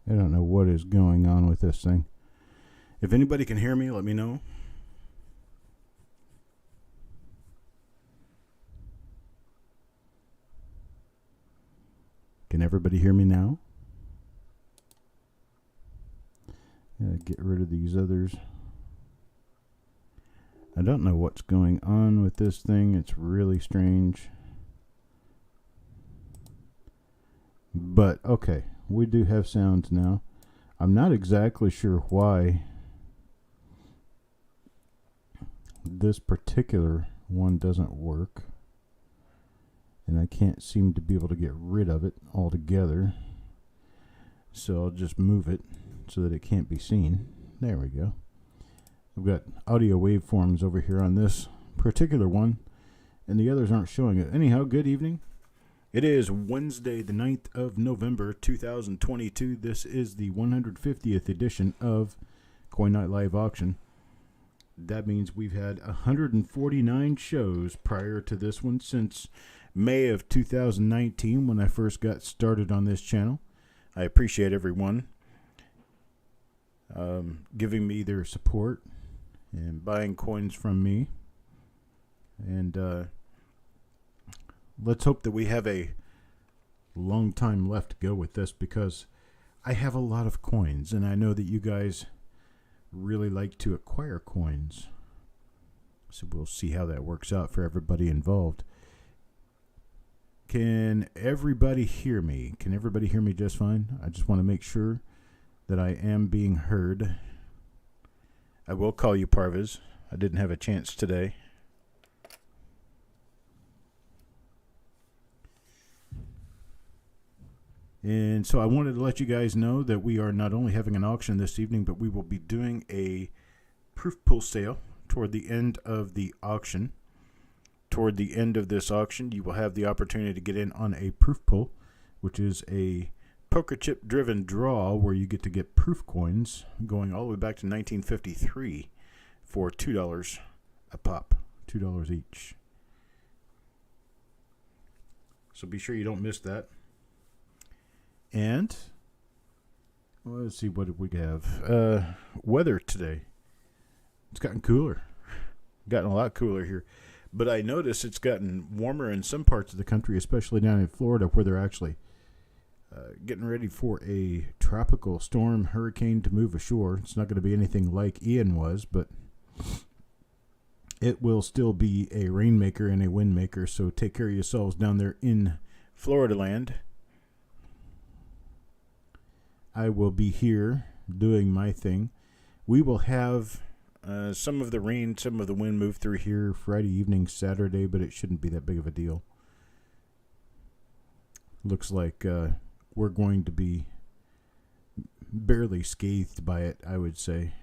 I don't know what is going on with this thing. If anybody can hear me, let me know. Can everybody hear me now? Get rid of these others. I don't know what's going on with this thing. It's really strange. But, okay. We do have sounds now. I'm not exactly sure why this particular one doesn't work. And I can't seem to be able to get rid of it altogether. So I'll just move it so that it can't be seen. There we go. I've got audio waveforms over here on this particular one, and the others aren't showing it. Anyhow, good evening. It is Wednesday, the 9th of November, 2022. This is the 150th edition of Coin Night Live Auction. That means we've had 149 shows prior to this one since May of 2019 when I first got started on this channel. I appreciate everyone giving me their support and buying coins from me. And let's hope that we have a long time left to go with this, because I have a lot of coins and I know that you guys really like to acquire coins. So we'll see how that works out for everybody involved. Can everybody hear me? Can everybody hear me just fine? I just want to make sure that I am being heard. I will call you Parvez. I didn't have a chance today. And so I wanted to let you guys know that we are not only having an auction this evening, but we will be doing a proof pull sale toward the end of the auction. Toward the end of this auction, you will have the opportunity to get in on a proof pull, which is a poker chip driven draw where you get to get proof coins going all the way back to 1953 for $2 a pop, $2 each. So be sure you don't miss that. And well, let's see, what did we have? Weather today. It's gotten cooler. Gotten a lot cooler here. But I notice it's gotten warmer in some parts of the country, especially down in Florida, where they're actually getting ready for a tropical storm hurricane to move ashore. It's not going to be anything like Ian was, but it will still be a rainmaker and a windmaker. So take care of yourselves down there in Florida land. I will be here doing my thing. We will have some of the rain, some of the wind move through here Friday evening, Saturday, but it shouldn't be that big of a deal. Looks like we're going to be barely scathed by it, I would say.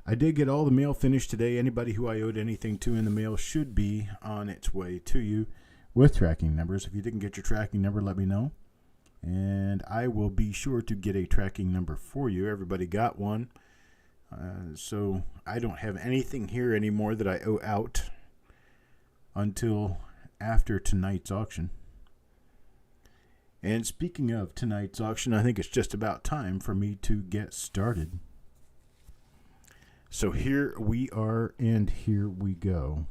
I did get all the mail finished today. Anybody who I owed anything to in the mail should be on its way to you with tracking numbers. If you didn't get your tracking number, let me know, and I will be sure to get a tracking number for you. Everybody got one. So I don't have anything here anymore that I owe out until after tonight's auction. And speaking of tonight's auction, I think it's just about time for me to get started. So here we are, and here we go.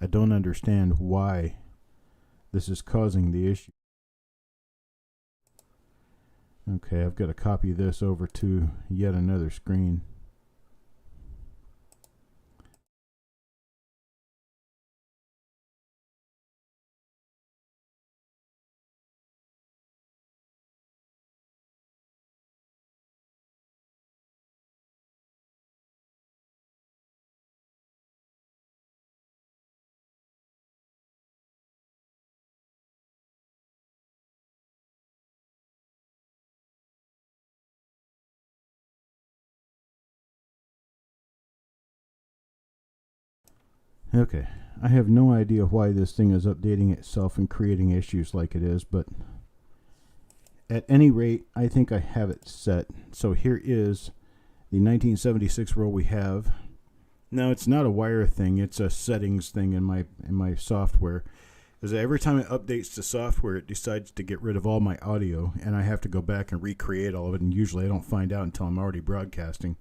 I don't understand why this is causing the issue. Okay, I've got to copy this over to yet another screen. Okay, I have no idea why this thing is updating itself and creating issues like it is, but at any rate, I think I have it set. So here is the 1976 roll we have. Now, it's not a wire thing, it's a settings thing in my software. Because every time it updates the software, it decides to get rid of all my audio, and I have to go back and recreate all of it, and usually I don't find out until I'm already broadcasting.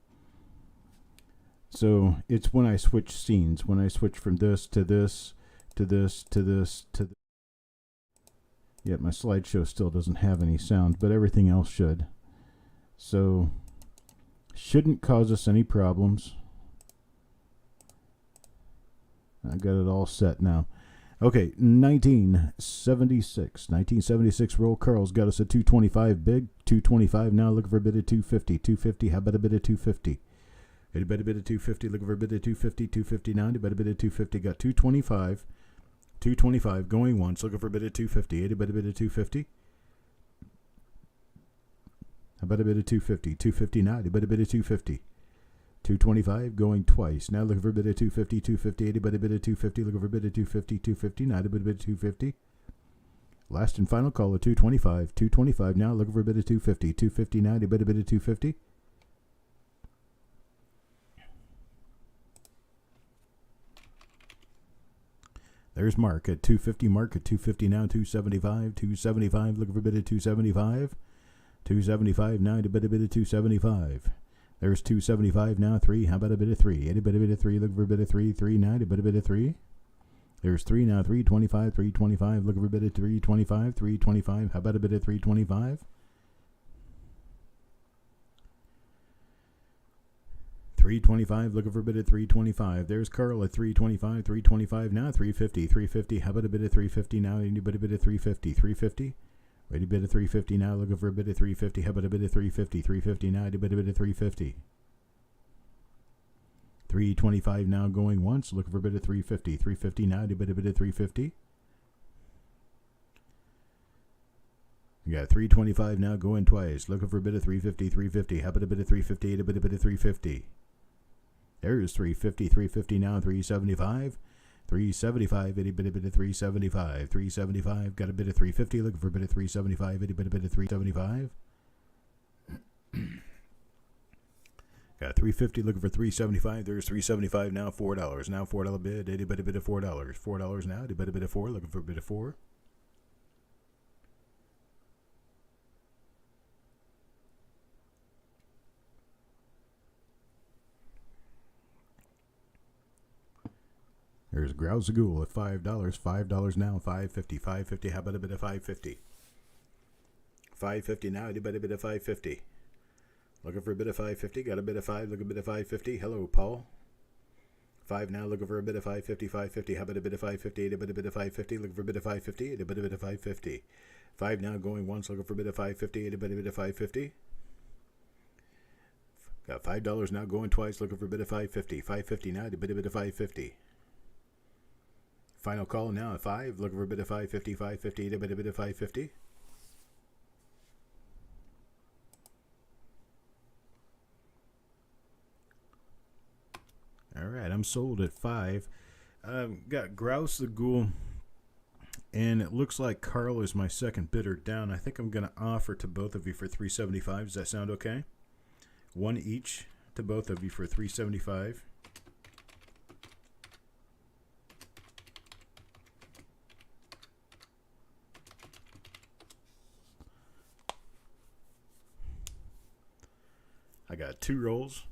So it's when I switch scenes, when I switch from this to this, to this, to this, to this. Yet my slideshow still doesn't have any sound, but everything else should. So, shouldn't cause us any problems. I got it all set now. Okay, 1976 roll. Carl's got us a 225 big, 225 now, looking for a bid of 250. 250, how about a bid of 250? Any better bid of 250, looking for a bid of 250, 250 now, any better bid of 250, got 225. 225 going once, looking for a bid of 250. 80 bid of 250. How about a bid of 250? 250 now, any better bid of 250. 225 going twice. Now looking for a bid of 250, 250, 80 bid of 250, looking for a bid of 250, 250, now a bid of 250. Last and final call of 225. 225 now, looking for a bid of 250. 250 now, a bid of 250. There's Mark at 250. Mark at 250 now. 275. 275. Looking for a bid of 275. 275 now. To bid of 275. There's 275 now. 3. How about a bid of 3? Any bid of 3. Looking for a bid of 3. 3 now. To bid of 3. There's 3 now. 325. 325. Looking for a bid of 325. 325. How about a bid of 325? 325, looking for a bid of 325. There's Carl at 325, 325 now, 350, 350. How about a bid of 350 now? Any bid of 350, 350. Ready bid of 350 now, looking for a bid of 350. How about a bid of 350, 350 now? Any bid of 350. 325 now going once, looking for a bid of 350, 350 now. Any bid of 350. You got 325 now going twice, looking for a bid of 350, 350. How about a bid of 350? A bid of 350. There's 350, 350 now, 375. 375, any bit of 375. 375, got a bit of 350, looking for a bit of 375, any bit of 375. Got 350, looking for 375. There's 375 now, $4. Now $4 bid, any bit of $4. $4 now, any bit of 4, looking for a bit of 4. There's Grouse Ghoul at $5. $5 now, $5.50. $5.50. How about a bit of $5.50? $5.50 now. Anybody a bit of $5.50? Looking for a bit of $5.50. Got a bit of 5. Look a bit of $5.50. Hello, Paul. 5 now. Looking for a bit of $5.50. $5.50. How about a bit of $5.50? A bit of $5.50. Looking for a bit of $5.50. A bit of $5.50. 5 now going once. Looking for a bit of $5.50. A bit of $5.50. Got $5 now going twice. Looking for a bit of $5.50. $5.50 now. A bit of $5.50. Final call now at 5. Looking for a bit of $5.50. $5.50. A bit of $5.50. All right, I'm sold at 5. Got Grouse the Ghoul, and it looks like Carl is my second bidder down. I think I'm going to offer to both of you for $3.75. Does that sound okay? One each to both of you for $3.75. I got 2 rolls,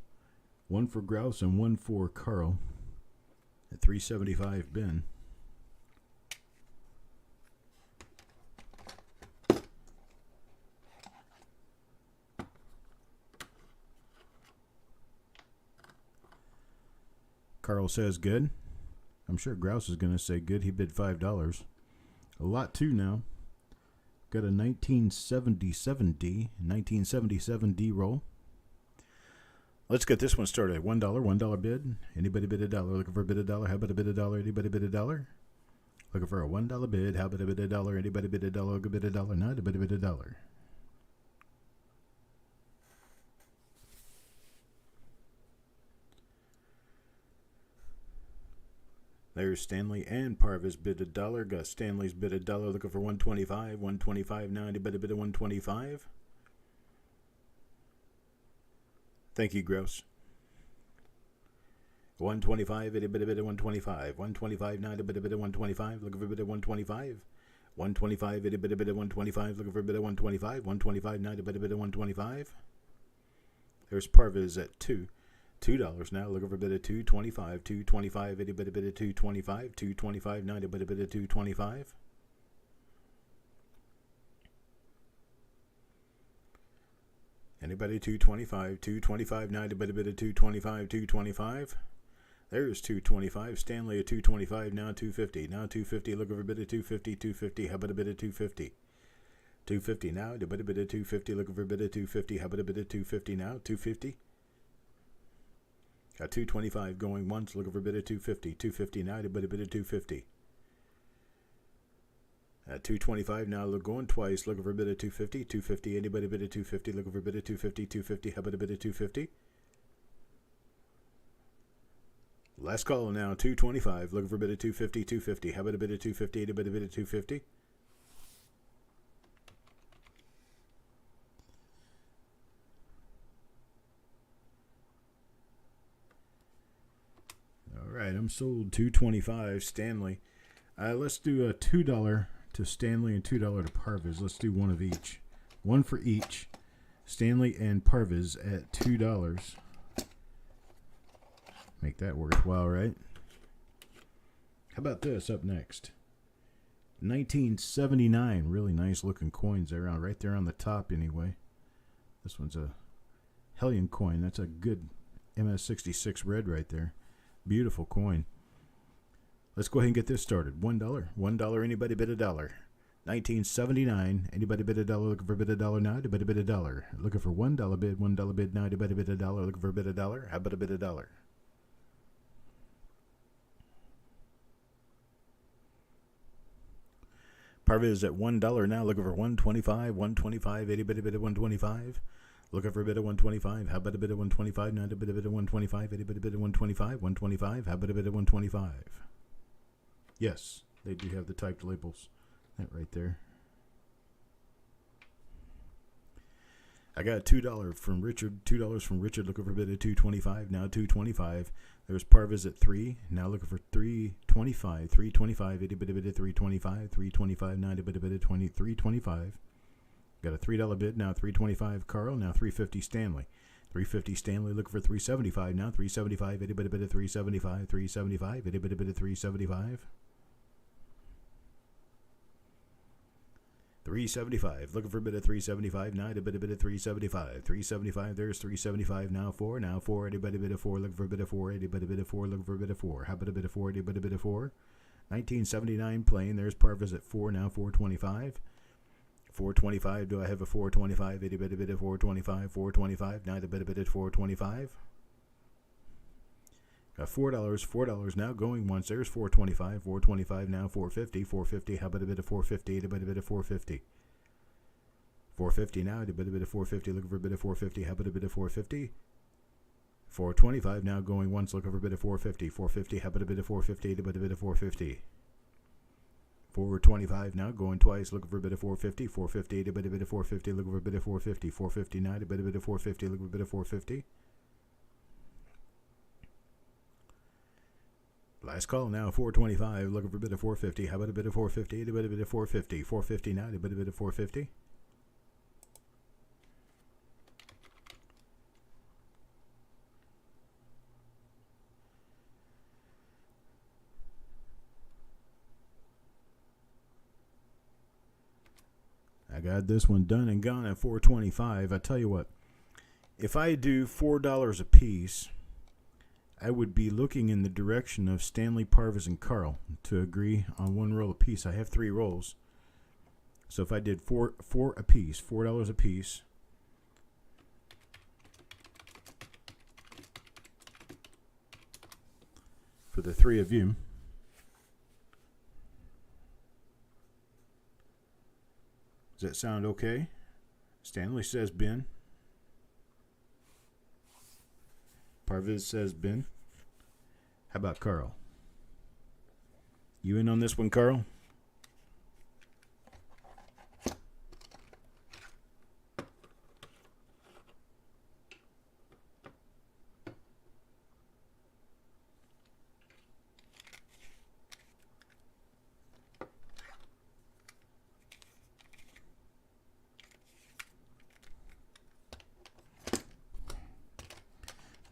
one for Grouse and one for Carl at $3.75 bin. Carl says good. I'm sure Grouse is going to say good. He bid $5. A lot too now. Got a 1977D roll. Let's get this one started. $1 bid. Anybody bid $1? Looking for a bid $1? How about a bid $1? Anybody bid $1? Looking for a $1 bid. How about a bid $1? Anybody bid $1? Looking bid $1? Not a bid $1. There's Stanley and Parvis bid $1. Got Stanley's bid $1. Looking for 125. 125 now. Anybody bid a 125? Thank you, Gross. 125. Anybody bid a 125? 125 now. Anybody bid a 125? Looking for a bid of 125. 125. Anybody bid a 125? Looking for a bid of 125. 125 now. Anybody bid a 125? There's Parvis at $2 now, looking for a bid of 225. 225, anybody bid of 225. 225 now, anybody bid of 225. Anybody 225. 225 now, anybody bid of 225. 225. There's 225. Stanley at 225 now, 250. Now 250, looking for a bid of 250. 250, how about a bid of 250? 250 now, anybody bid of 250, looking for a bid of 250. How about a bid of 250 now? 250. Got 225 going once, looking for a bid of 250. 250 now, anybody bid of 250. At 225 now, going twice, looking for a bid of 250. 250, anybody bid of 250, looking for a bid of 250. 250, how about a bid of 250? Last call now, 225, looking for a bid of 250. 250, how about a bid of 250? Anybody bid of 250? Alright, I'm sold. 225 Stanley. Let's do a $2 to Stanley and $2 to Parvis. Let's do one of each. One for each. Stanley and Parvis at $2. Make that worthwhile, right? How about this up next? 1979. Really nice looking coins there, right there on the top anyway. This one's a Hellion coin. That's a good MS66 red right there. Beautiful coin. Let's go ahead and get this started. $1. $1. Anybody bid $1? 1979. Anybody bid $1? Looking for a bid $1 now? Anybody bid $1? Looking for $1 bid. $1 bid now? Anybody bid $1? Looking for a bid $1? How about a bid $1? Parvis at $1 now. Looking for 125. 125. Anybody bid at 125? Looking for a bid of 125. How about a bid of 125? Not a bid of 125. Anybody bid of 125? 125. How about a bid of 125? Yes, they do have the typed labels. That right there. I got $2 from Richard. $2 from Richard. Looking for a bid of 225. Now 225. There's Parvis at 3. Now looking for 325. 325. Anybody bid of 325? 325. Now a bid of 325. Got a $3 bid, now $3.25 Carl, now $3.50 Stanley. $3.50 Stanley, looking for $3.75 now, $3.75, anybody bid at $3.75, $3.75, anybody bid at $3.75? $3.75, looking for a bid at $3.75 now, anybody bid at $3.75, $3.75, there's $3.75 now $4, anybody bid at $4, looking for a bid at $4, anybody bid at $4, looking for a bid at $4, how about a bid at $4, anybody bid at $4? 1979 plain, there's Parvis at $4 now, $4.25. 425. Do I have a 425? Anybody bid at 425? 425. Now the bid at 425. Got $4. $4 now going once. There's 425. 425 now 450. 450. How about a bid at 450? Anybody bid at 450? 450 now. Anybody bid at 450? Looking for a bid at 450. How about a bid at 450? 425 now going once. Looking for a bid at 450. 450. How about a bid at 450? Anybody bid at 450? 425 now, going twice, looking for a bid of 450. 450, anybody bid of 450, looking for a bid of 450. 450 now, anybody bid of 450, looking for a bid of 450. Last call now, 425, looking for a bid of 450. How about a bid of 450? Anybody bid of 450? 450 now, anybody bid of 450? I got this one done and gone at 425. I tell you what, if I do $4 a piece, I would be looking in the direction of Stanley, Parvis, and Carl to agree on one roll apiece. I have 3 rolls. So if I did four apiece, $4 apiece, for the 3 of you, does that sound okay? Stanley says bin. Parvis says bin. How about Carl? You in on this one, Carl?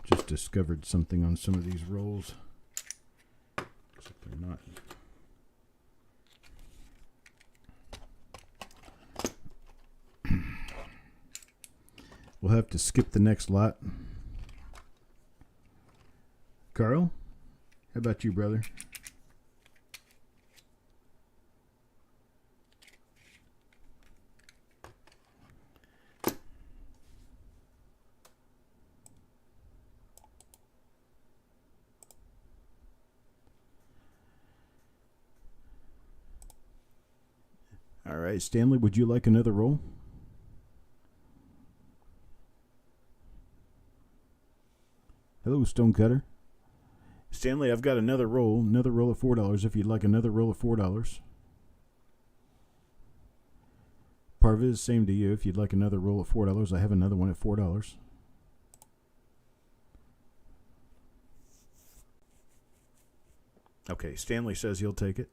Just discovered something on some of these rolls. Looks like they're not. We'll have to skip the next lot. Carl, how about you, brother? All right, Stanley, would you like another roll? Hello, Stonecutter. Stanley, I've got another roll of $4 if you'd like another roll of $4. Parviz, same to you. If you'd like another roll at $4, I have another one at $4. Okay, Stanley says he'll take it.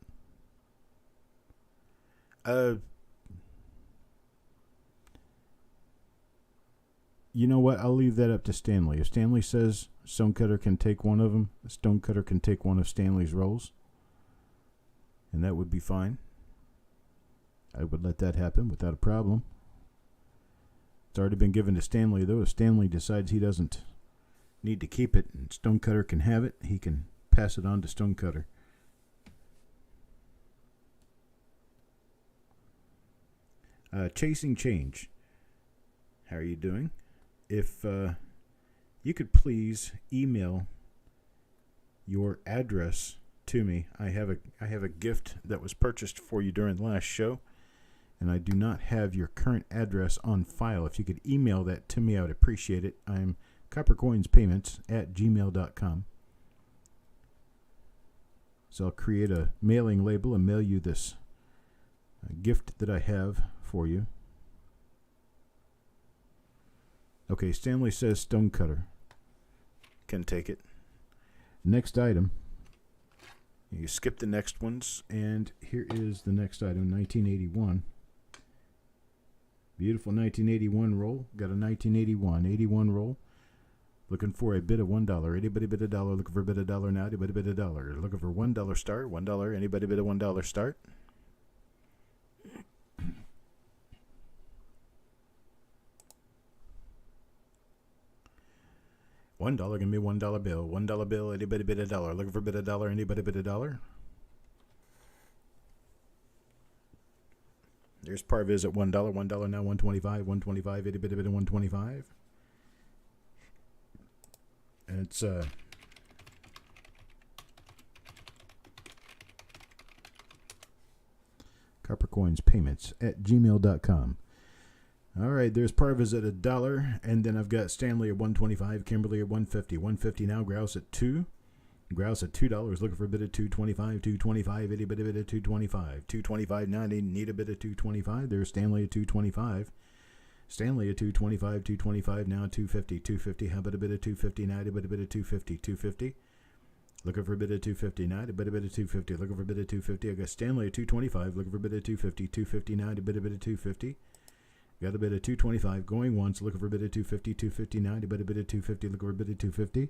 You know what? I'll leave that up to Stanley. If Stanley says Stonecutter can take one of them, Stonecutter can take one of Stanley's rolls, and that would be fine. I would let that happen without a problem. It's already been given to Stanley, though. If Stanley decides he doesn't need to keep it and Stonecutter can have it, he can pass it on to Stonecutter. Chasing Change. How are you doing? If you could please email your address to me. I have a gift that was purchased for you during the last show, and I do not have your current address on file. If you could email that to me, I would appreciate it. I'm coppercoinspayments@gmail.com. So I'll create a mailing label and mail you this gift that I have for you. Okay, Stanley says Stonecutter can take it. Next item. You skip the next ones, and here is the next item, 1981. Beautiful 1981 roll. Got a 1981 roll. Looking for a bid of $1. Anybody bid $1? Looking for a bid of $1 now. Anybody bid $1? Looking for $1 start. $1. Anybody bid a $1 start? $1, give me $1 bill. $1 bill, anybody bid $1? Looking for bid $1, anybody bid $1? There's Parviz at $1, $1 now, $1.25, $1.25, anybody bid $1.25? And it's coppercoinspayments@gmail.com. All right, there's Parvis at $1, and then I've got Stanley at $1.25, Kimberly at $1.50. $1.50 now, Grouse at $2. Grouse at $2, looking for a bid of $2.25. $2.25, anybody bid at $2.25. $2.25 now, need a bid of $2.25. There's Stanley at $2.25. Stanley at $2.25. $2.25 now, $2.50. $2.50, how about a bid of $2.50 now? Anybody bid at $2.50. $2.50. Looking for a bid of $2.50 now, a bid of $2.50. Looking for a bid of $2.50. I got Stanley at $2.25, looking for a bid of $2.50. $2.50 now, a bid of $2.50. Got a bid of $2.25 going once, looking for a bid of $2.50. $2.50 now, a bid of $2.50. Looking for a bid of $2.50.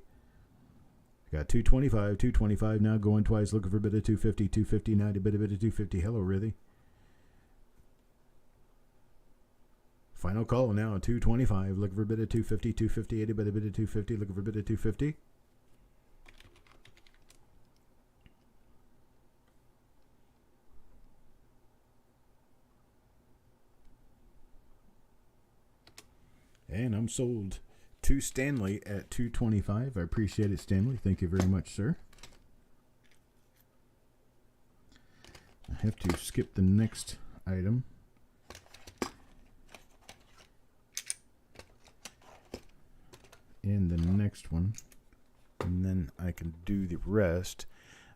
Got $2.25. $2.25 now going twice, looking for a bid of $2.50. $2.50 now, a bid of $2.50. Hello, Rithy. Final call now, $2.25. Looking for a bid of $2.50. $2.50. Anybody bid of $2.50. Looking for a bid of $2.50. And I'm sold to Stanley at $2.25. I appreciate it, Stanley. Thank you very much, sir. I have to skip the next item. And the next one. And then I can do the rest.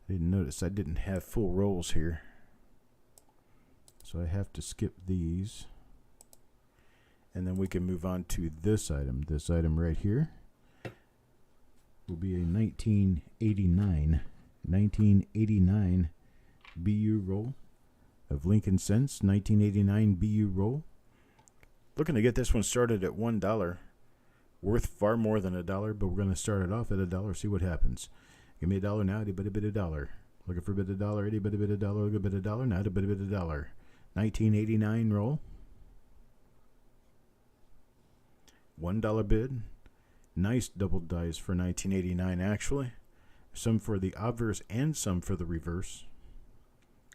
I didn't notice I didn't have full rolls here. So I have to skip these. And then we can move on to this item. This item right here will be a 1989 BU roll of Lincoln Cents. 1989 BU roll. Looking to get this one started at $1. Worth far more than $1, but we're going to start it off at $1. See what happens. Give me $1 now, itty bitty bit $1. Looking for a bit $1, itty bitty bit $1, look a bit $1, now a bit $1. 1989 roll. $1 bid. Nice double dice for 1989 actually. Some for the obverse and some for the reverse.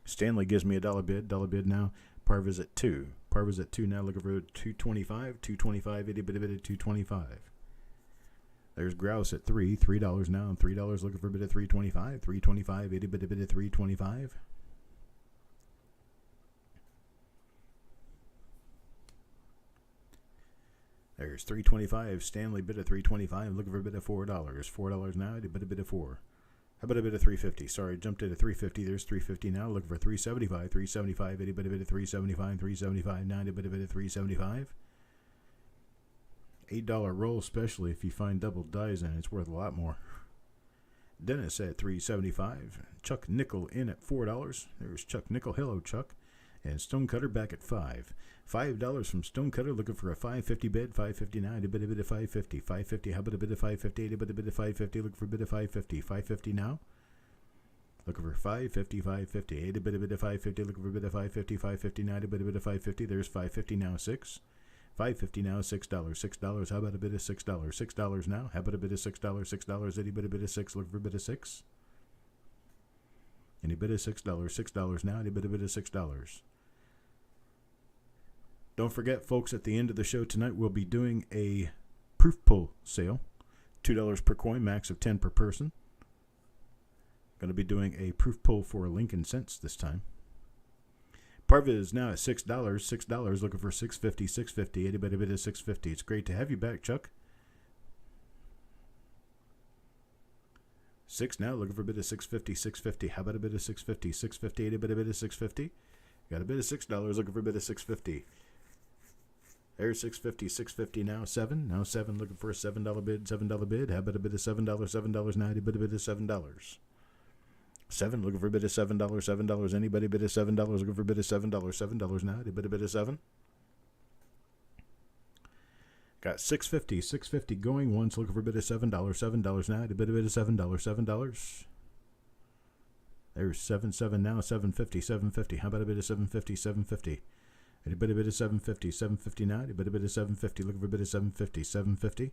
Stanley gives me $1 bid. $1 bid now. Parva's at 2. Parva's at 2 now. Looking for 225. 225. Itty bitty bit 225. There's Grouse at $3 now. And $3 looking for a bit of 325. 325. Itty bitty bit 325. There's 325. Stanley bid of 325. Looking for a bit of $4. $4 now. A bit of 4. How about a bit of 350? Sorry, jumped into 350. There's 350 now. Looking for 375. 375. A bit of 375. 375 now. A bit of 375. $8 roll, especially if you find double dies in it, it's worth a lot more. Dennis at 375. Chuck Nickel in at $4. There's Chuck Nickel. Hello, Chuck. And Stonecutter back at $5. $5 from Stonecutter, looking for a 550 bid. 559, a bit of 550. 550, how about a bit of 550? A bit of 550, looking for a bit of 550. 550 now. Looking for 550, 550. A bit of 550, looking for a bit of 550. 550 now, a bit of 550. There's 550 now, 6. 550 now, $6. $6, how about a bit of $6? $6 now, how about a bit of $6? $6, any bit of 6, looking for a bit of 6. Any bit of $6? $6 now, any bit of $6. Don't forget, folks, at the end of the show tonight, we'll be doing a proof pull sale. $2 per coin, max of 10 per person. Going to be doing a proof pull for Lincoln Cents this time. Parva is now at $6. $6, looking for 650. 650, anybody bit of 650. It's great to have you back, Chuck. 6 now, looking for a bit of 650. 650, how about a bit of 650? 650, anybody bit of 650. Got a bit of $6, looking for a bit of 650. There's 650, 650 now, 7. Now 7, looking for a $7 bid, $7 bid. How about a bit of $7, $7 now, a bit of $7. 7, looking for a bit of $7, $7. Anybody bid of $7, looking for a bit of $7, $7 now, a bit of 7. Got 650, 650 going once, looking for a bit of $7, $7 now, a bit of $7, $7. There's 7, 7 now, 750, 750. How about a bit of 750, 750? A bit of 750, 750 now, a bit of 750, looking for a bit of 750, 750.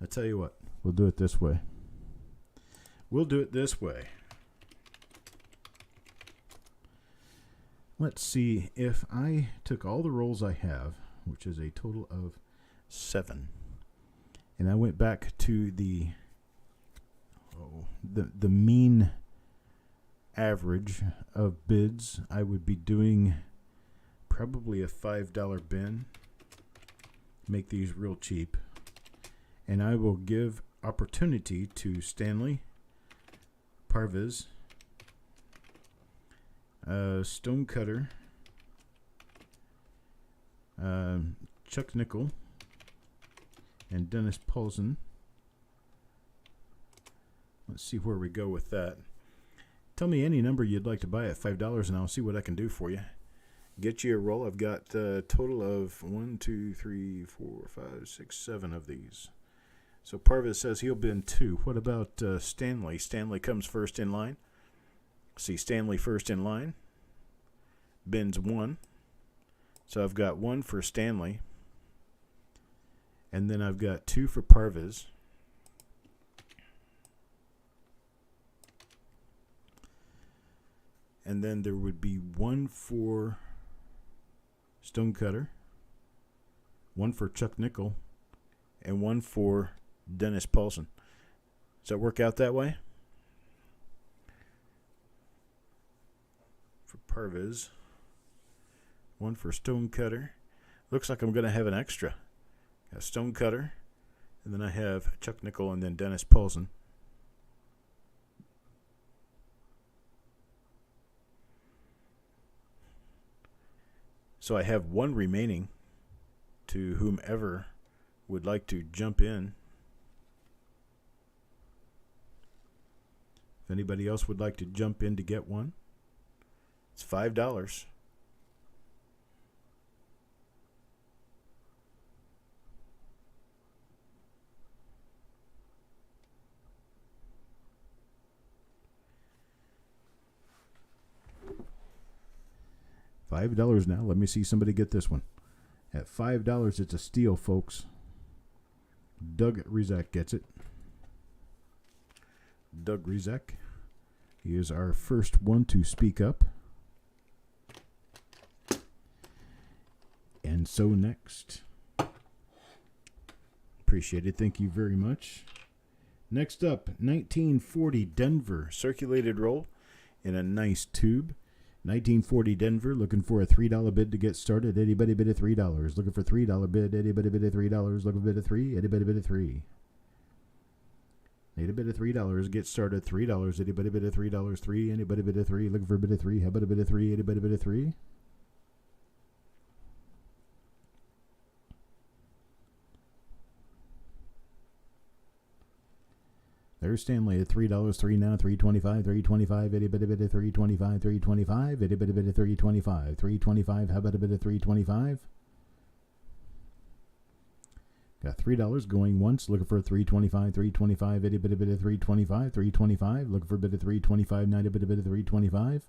I tell you what, we'll do it this way. We'll do it this way. Let's see if I took all the rolls I have, which is a total of 7, and I went back to the mean average of bids. I would be doing probably a $5 bin. Make these real cheap. And I will give opportunity to Stanley, Parviz, Stonecutter, Chuck Nickel, and Dennis Paulson. Let's see where we go with that. Tell me any number you'd like to buy at $5 and I'll see what I can do for you. Get you a roll. I've got a total of 1, 2, 3, 4, 5, 6, 7 of these. So Parvis says he'll bin 2. What about Stanley? Stanley comes first in line. See Stanley first in line. Bins 1. So I've got 1 for Stanley. And then I've got 2 for Parvis. And then there would be 1 for Stonecutter. one for Chuck Nickel, and one for Dennis Paulson. Does that work out that way? For Parviz, one for Stonecutter. Looks like I'm going to have an extra. Got Stonecutter, and then I have Chuck Nickel and then Dennis Paulson. So I have one remaining to whomever would like to jump in. If anybody else would like to jump in to get one, it's $5. $5 now. Let me see somebody get this one. At $5, it's a steal, folks. Doug Rizak gets it. Doug Rizak. He is our first one to speak up. And so next. Appreciate it. Thank you very much. Next up, 1940 Denver. Circulated roll in a nice tube. 1940 Denver, looking for a $3 bid to get started. Anybody bid a $3. Looking for $3 bid. Anybody bid a $3. Looking for bid a $3. Anybody bid a $3. Need a bid of $3. Get started. $3. Anybody bid a $3. $3. Anybody bid a $3. Looking for a bid of $3. How about a bid of $3? Anybody bid a $3? There's Stanley at $3, $3 now, $3.25, $3.25, anybody bid at $3.25, $3.25, anybody bid at $3.25, $3.25, how about a bid of $3.25? Got $3 going once, looking for a $3.25, $3.25, anybody bid at $3.25, $3.25, looking for a bid of $3.25, now a bid of $3.25.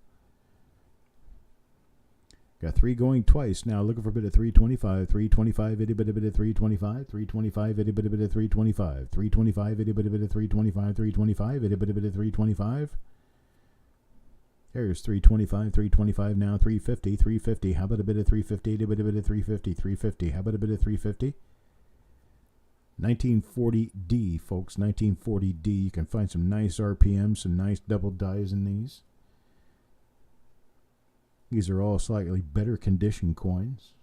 Got 3 going twice now, looking for a bid of $3.25, $3.25, anybody bid at $3.25, $3.25, anybody bid at $3.25, $3.25, anybody bid at $3.25, $3.25, anybody bid at $3.25. There's $3.25, $3.25 now, $3.50, $3.50, how about a bid of $3.50, anybody bid at $3.50, $3.50, how about a bid of $3.50? 1940D, folks, 1940D. You can find some nice RPMs, some nice double dies in these. These are all slightly better condition coins.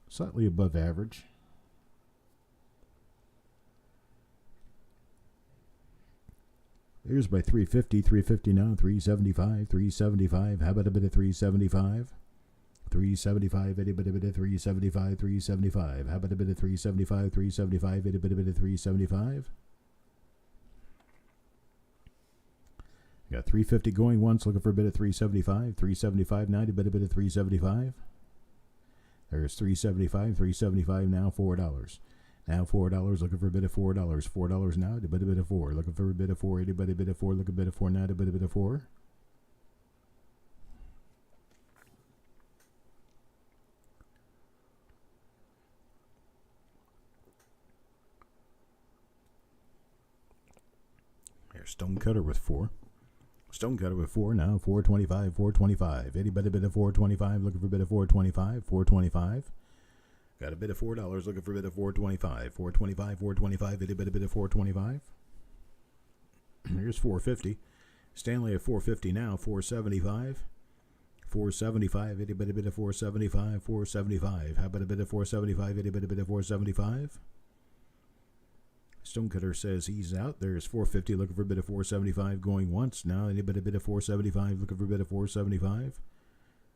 Slightly above average. Here's by 350, 350 now, 375, 375. How about a bit of 375? 375, anybody bit of 375, 375. How about a bit of 375, 375, anybody bit of 375? Got 350 going once, looking for a bit of 375. 375 now, a bit of 375. There's 375, 375 now, $4. Now $4, looking for a bit of $4. $4 now, a bit of 4. Looking for a bit of 4, anybody bit of 4, look a bit of 4 now, a bit of 4. There's Stonecutter with 4. Stonecutter with 4 now, 425, 425. Anybody bid of 425, looking for a bit of 425, 425. Got a bid of $4, looking for a bit of 425, 425, 425. Anybody bid of 425? Here's 450. Stanley at 450 now, 475. 475. Anybody bid of 475, 475. How about a bid of 475? Anybody bid of 475? Stonecutter says he's out. There's 450, looking for a bit of 475 going once. Now anybody bid of 475, looking for a bit of 475.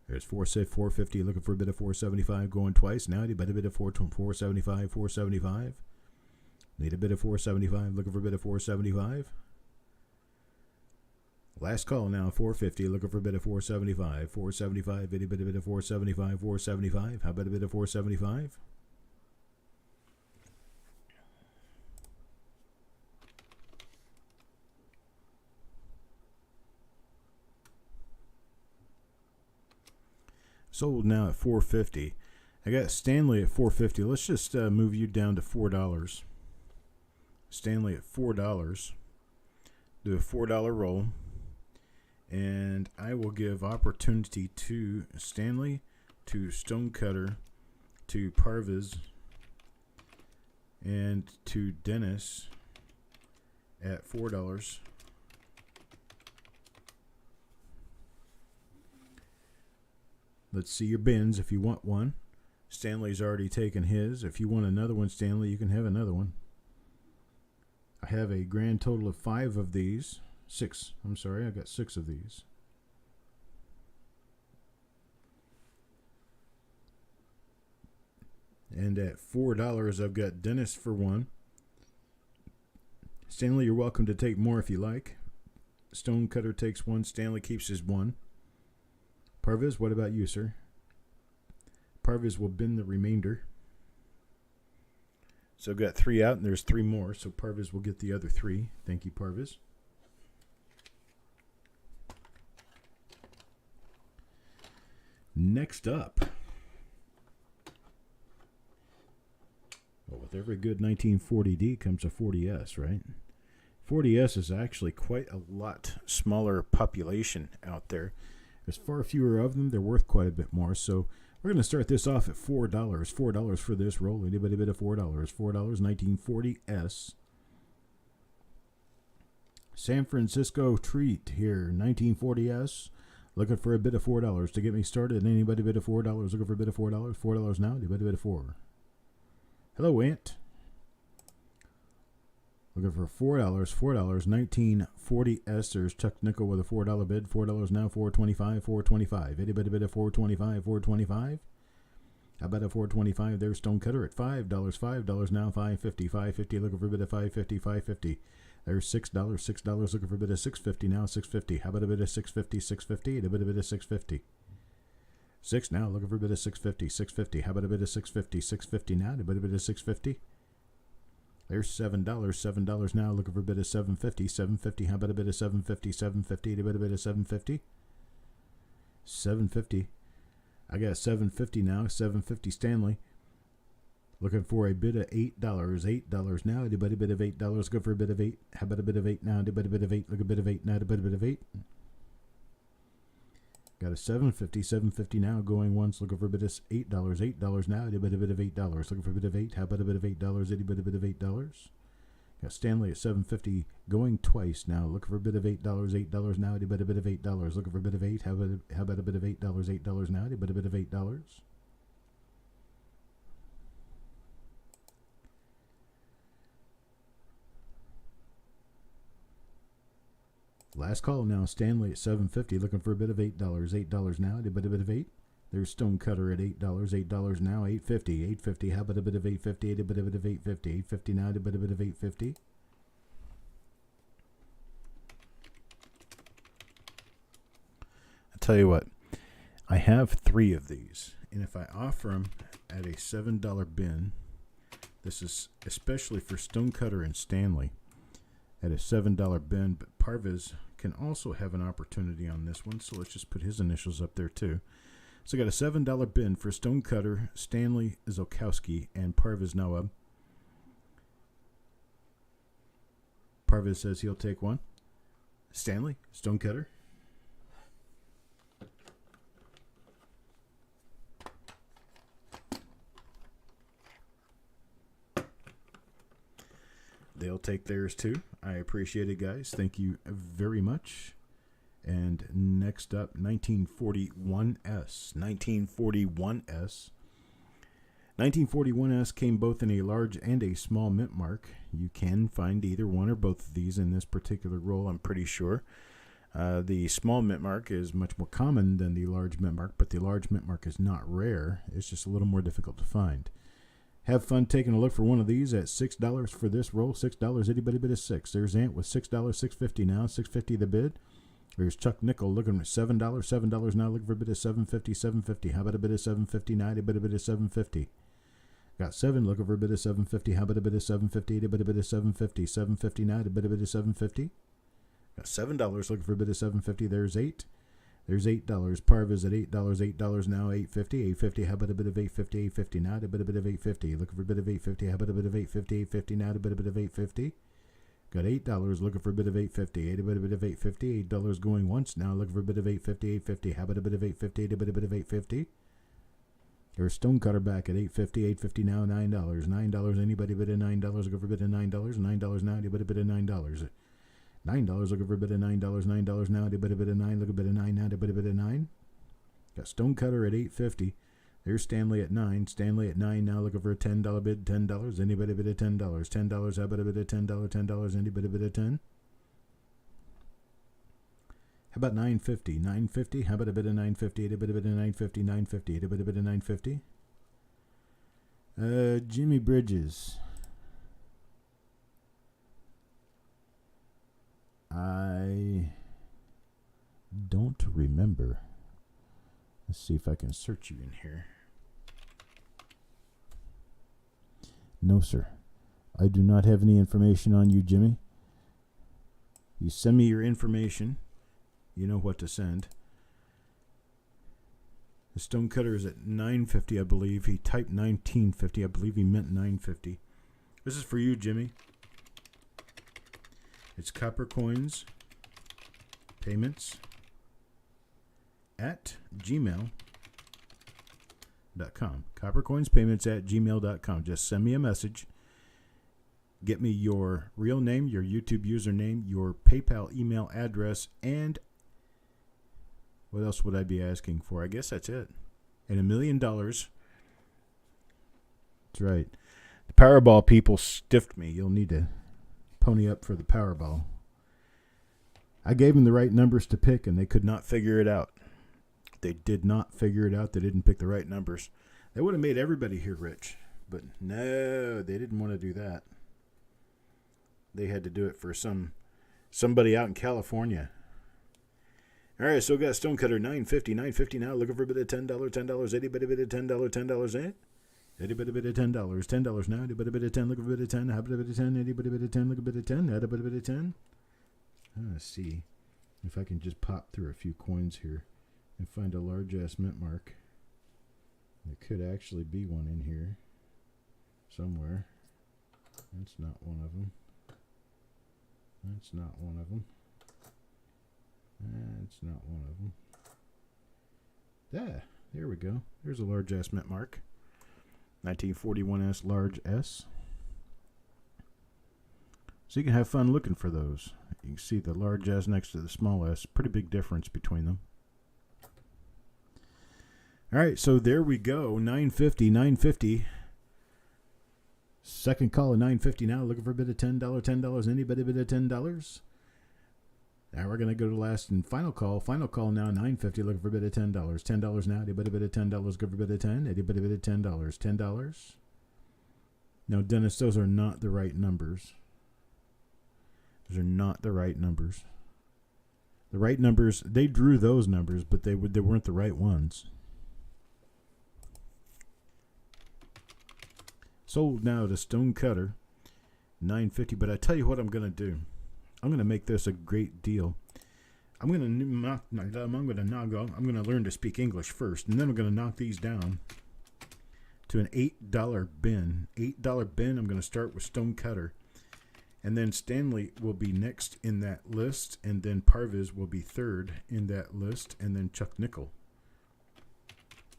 There's 450, looking for a bit of 475 going twice. Now anybody bid of 475, 475. Need a bit of 475, looking for a bit of 475. Last call now, 450, looking for a bit of 475, 475. Anybody bid of 475, 475. How about a bit of 475? Sold now at 450. I got Stanley at 450. Let's just move you down to $4. Stanley at $4. Do a $4 roll. And I will give opportunity to Stanley, to Stonecutter, to Parviz and to Dennis at $4. Let's see your bins if you want one. Stanley's already taken his. If you want another one, Stanley, you can have another one. I have a grand total of 5 of these. 6. I'm sorry, I got 6 of these. And at $4, I've got Dennis for 1. Stanley, you're welcome to take more if you like. Stonecutter takes 1. Stanley keeps his 1. Parviz, what about you, sir? Parviz will bin the remainder. So I've got 3 out, and there's 3 more. So Parviz will get the other 3. Thank you, Parviz. Next up. Well, with every good 1940D comes a 40S, right? 40S is actually quite a lot smaller population out there. There's far fewer of them. They're worth quite a bit more. So we're going to start this off at $4. $4 for this roll. Anybody bid a $4? $4, 1940S. San Francisco Treat here, 1940S. Looking for a bid of $4 to get me started. Anybody bid a $4? Looking for a bid of $4? $4 now. Anybody bid a 4? Hello, Ant. Looking for $4. $4, 1940S. There's Chuck Nickel with a $4 bid. $4 now. $4.25. $4.25. Anybody bid a $4.25? $4.25. How about a $4.25? There's Stonecutter at $5. $5 now. $5.50. $5.50. Looking for a bid of $5.50. $5.50. There's $6. $6 looking for a bid of $6.50 now. $6.50. How about a bid of $6.50? $6.50. And a bid of $6.50. $6 now looking for a bid of $6.50. $6.50. How about a bid of $6.50? $6.50 now. And a bid of $6.50. There's $7. $7 now looking for a bid of $7.50. $7.50. How about a bid of $7.50? $7.50. And a bid of $7.50. $7.50. I got $7.50 now. $7.50 Stanley. Looking for a bid of $8. $8 now. Anybody bid of $8? Looking for a bid of 8. How about a bid of 8 now? Anybody bid of 8? Look a bid of 8 now. Anybody bid of 8? Got a $7.50. $7.50 now. Going once. Looking for a bid of $8. $8 now. Anybody bid of $8? Looking for a bid of 8. How about a bid of $8? Anybody bid of $8? Got Stanley at $7.50. Going twice now. Looking for a bid of $8. $8 now. Anybody bid of $8? Looking for a bid of 8. How about a bid of $8? $8 now. Anybody bid of $8? Last call now. Stanley at $7.50. Looking for a bid of $8. $8 now. Anybody bid of 8? There's Stonecutter at $8. $8 now. $8.50. $8.50. How about a bid of $8.50? A bid of $8.50. $8.50 now. A bid of $8.50. I'll tell you what. I have 3 of these, and if I offer them at a $7 bin, this is especially for Stonecutter and Stanley at a $7 bin, but Parviz can also have an opportunity on this one, so let's just put his initials up there too. So I got a $7 bin for Stonecutter, Stanley Zolkowski, and Parviz Nawab. Parviz says he'll take one. Stanley, Stonecutter. They'll take theirs too. I appreciate it, guys. Thank you very much. And next up, 1941S. 1941S. 1941S came both in a large and a small mint mark. You can find either one or both of these in this particular roll, I'm pretty sure. The small mint mark is much more common than the large mint mark, but the large mint mark is not rare. It's just a little more difficult to find. Have fun taking a look for one of these at $6 for this roll. $6. Anybody bid a 6. There's Ant with $6. $6.50 now. $6.50 the bid. There's Chuck Nickel looking at $7. $7 now looking for a bid of $7.50. $7.50. How about a bid of $7.50 now? A bid of $7.50. Got 7 looking for a bid of $7.50. How about a bid of $7.50? A bid of $7.50. $7.50 now. A bid of $7.50. Got $7 looking for a bid of $7.50. There's 8. There's $8. Parviz at $8. $8 now. $8.50. $8.50. How about a bit of $8.50? $8.50 now. A bit of $8.50. Looking for a bit of $8.50. How about a bit of $8.50? $8.50 now. A bit of $8.50. Got $8 looking for a bit of $8.50. A bit of $8.50. $8 going once now. Looking for a bit of $8.50. $8.50. How about a bit of $8.50? A bit of $8.50. There's Stonecutter back at $8.50, $8.50 now, $9. $9, anybody bid at $9, look for a bid at $9. $9 now, anybody bid at $9. $9, look for a bid at $9. $9 now, anybody bid at $9, look for a bid at $9 now, anybody bid at $9. Got Stonecutter at $8.50. There's Stanley at $9. Stanley at $9 now, looking for a $10 bid, $10. Anybody bid at $10. $10, how about a bid at $10? $10, anybody bid at $10? How about $9.50? $9.50? How about a bid of $9.50? Anybody bid at $9.50? $9.50. Anybody bid at $9.50? Jimmy Bridges. I don't remember. Let's see if I can search you in here. No, sir. I do not have any information on you, Jimmy. You send me your information. You know what to send. The Stonecutter is at $9.50, I believe. He typed $19.50. I believe he meant $9.50. This is for you, Jimmy. It's Coppercoins payments at gmail.com. Coppercoins payments at gmail.com. Just send me a message. Get me your real name, your YouTube username, your PayPal email address, and what else would I be asking for? I guess that's it. And $1 million. That's right. The Powerball people stiffed me. You'll need to pony up for the Powerball. I gave them the right numbers to pick, and they could not figure it out. They did not figure it out. They didn't pick the right numbers. They would have made everybody here rich. But no, they didn't want to do that. They had to do it for somebody out in California. All right, so we got Stonecutter $9.50, $9.50 now. Looking for a bit of $10, $10. Anybody bid at $10, $10, eh? Anybody bid at $10, $10 now. Anybody bid at $10, looking for a bit of $10. How about a bit of $10? Anybody bid at $10, look a bit of $10. How about a bit of $10? Let's see if I can just pop through a few coins here and find a large-ass mint mark. There could actually be one in here somewhere. That's not one of them. That's not one of them. That's not one of them. There we go. There's a large-ass mint mark. 1941S large S. So you can have fun looking for those. You can see the large S next to the small s. Pretty big difference between them. All right, so there we go. $9.50, $9.50. Second call at $9.50 now. Looking for a bid of $10, $10. Anybody bid at $10? Now we're going to go to the last and final call. Final call now, $9.50. Looking for a bid of $10. $10 now. Anybody bid at $10? Looking for a bid of $10. Anybody bid at $10? $10. Now, Dennis, those are not the right numbers. Those are not the right numbers. The right numbers, they drew those numbers, but they weren't the right ones. Sold now to Stonecutter, $9.50. But I tell you what I'm going to do. I'm going to make this a great deal. I'm going to learn to speak English first, and then I'm going to knock these down to an $8 bin. $8 bin. I'm going to start with Stonecutter, and then Stanley will be next in that list, and then Parviz will be third in that list, and then Chuck Nickel,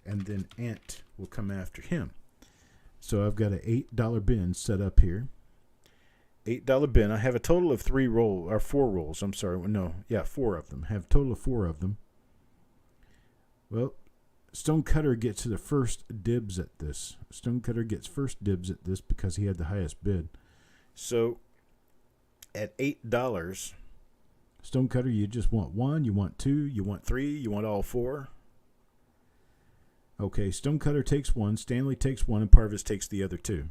and then Ant will come after him. So I've got an $8 bin set up here. $8 bin. I have a total of 4 rolls. I'm sorry. No, yeah, 4 of them. I have a total of 4 of them. Well, Stonecutter gets the first dibs at this. Stonecutter gets first dibs at this because he had the highest bid. So at $8, Stonecutter, you just want 1, you want 2, you want 3, you want all 4. Okay, Stonecutter takes 1, Stanley takes 1, and Parviz takes the other 2.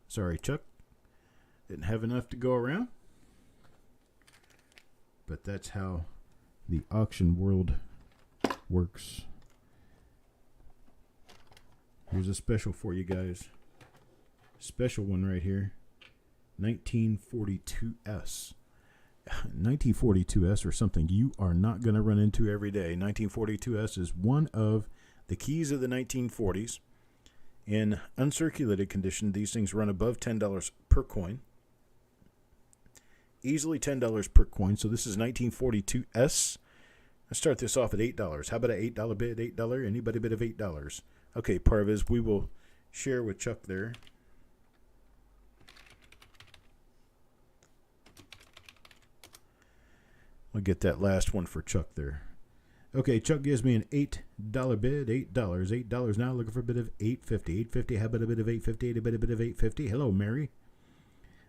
Sorry, Chuck. Didn't have enough to go around. But that's how the auction world works. Here's a special for you guys. Special one right here. 1942S. 1942S or something you are not going to run into every day. 1942S is one of the keys of the 1940s. In uncirculated condition, these things run above $10 per coin. Easily $10 per coin. So this is 1942S. Let's start this off at $8. How about an $8 bid? $8? Anybody bid of $8? Okay, Parviz, we will share with Chuck there. We'll get that last one for Chuck there. Okay, Chuck gives me an $8 bid. $8. $8 now. Looking for a bid of $8.50. $8.50. How about a bid of $8.50? A bid of $8.50. Hello, Mary.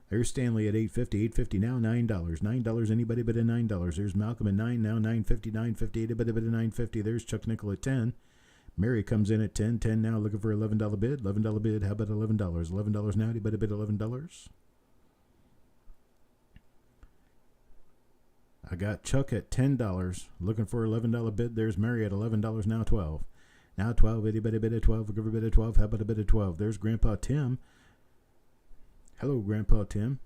There's Stanley at $8.50. $8.50 now. $9. $9. Anybody bid of $9? There's Malcolm at $9 now. $9.50. $9.50. A bid of $9.50. There's Chuck Nickel at $10. Mary comes in at $10. $10 now. Looking for $11 bid. $11 bid. How about $11? $11 now. Anybody bid $11? I got Chuck at $10, looking for $11 bid. There's Mary at $11 now. $12. Now 12. Anybody bid at 12? Give her a bid at 12. How about a bid at 12? There's Grandpa Tim. Hello, Grandpa Tim.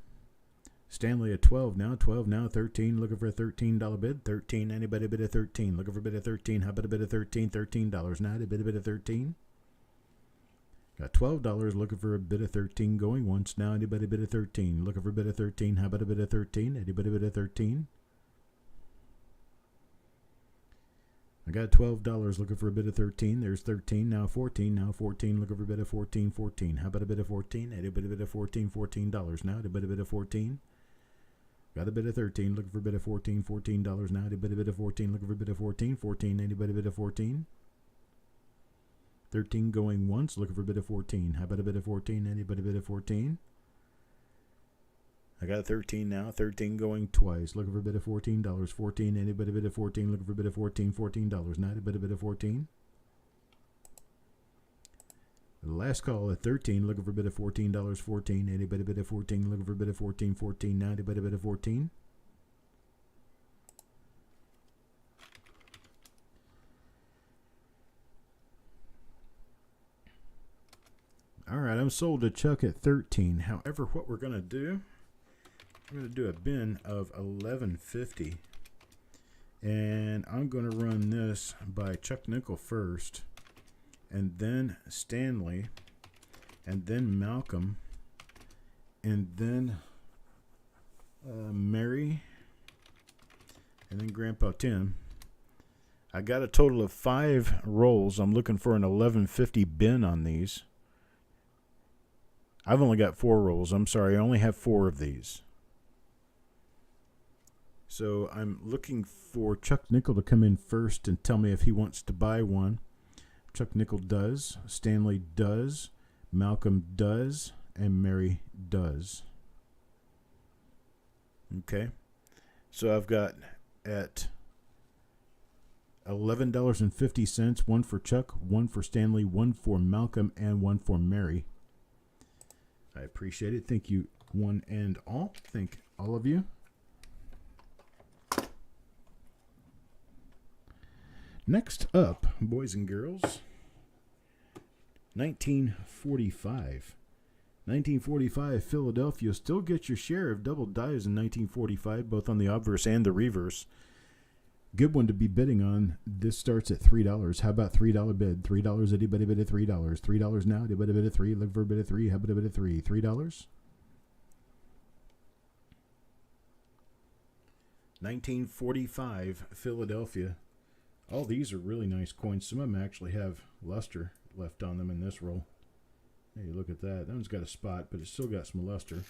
Stanley at 12 now. 12 now. 13. Looking for a $13 bid. 13. Anybody bid at 13? Looking for a bid at 13. How about a bid at 13? $13 now. A bid at 13. Got $12 looking for a bid of 13 going once now. Anybody bid at 13? Looking for a bid of 13. How about a bid of 13? Anybody bid at 13? I got $12 looking for a bid of 13. There's 13. Now 14. Now 14. Looking for a bid of 14. 14. How about a bid of 14? Anybody bid of 14? $14 now. A bid of 14. Got a bid of 13. Looking for a bid of 14. $14 now. A bid of 14. Looking for a bid of 14. 14. Anybody bid of 14? 13 going once. Looking for a bid of 14. How about a bid of 14? Anybody bid of 14? I got 13 now. 13 going twice. Looking for a bid of $14. 14. Anybody bid of 14? Looking for a bid of 14. $14 now. A bid of 14. The last call at 13. Looking for a bid of $14. 14. Anybody bid of 14? Looking for a bid of 14. 14 now. A bid of 14. All right, I'm sold to Chuck at 13. However, what we're going to do, I'm going to do a bin of $11.50, and I'm going to run this by Chuck Nickel first, and then Stanley, and then Malcolm, and then Mary, and then Grandpa Tim. I got a total of 5 rolls. I'm looking for an $11.50 bin on these. I've only got 4 rolls. I'm sorry, I only have 4 of these. So I'm looking for Chuck Nickel to come in first and tell me if he wants to buy one. Chuck Nickel does. Stanley does. Malcolm does. And Mary does. Okay. So I've got at $11.50, one for Chuck, one for Stanley, one for Malcolm, and one for Mary. I appreciate it. Thank you, one and all. Thank all of you. Next up, boys and girls, 1945. 1945, Philadelphia. Still get your share of double dies in 1945, both on the obverse and the reverse. Good one to be bidding on. This starts at $3. How about $3 bid? $3. Anybody bid at $3? $3 now. Anybody bid at $3? Look for a bid at $3. How about a bid at $3? $3. 1945, Philadelphia. All these are really nice coins. Some of them actually have luster left on them in this roll. Hey, look at that. That one's got a spot, but it's still got some luster.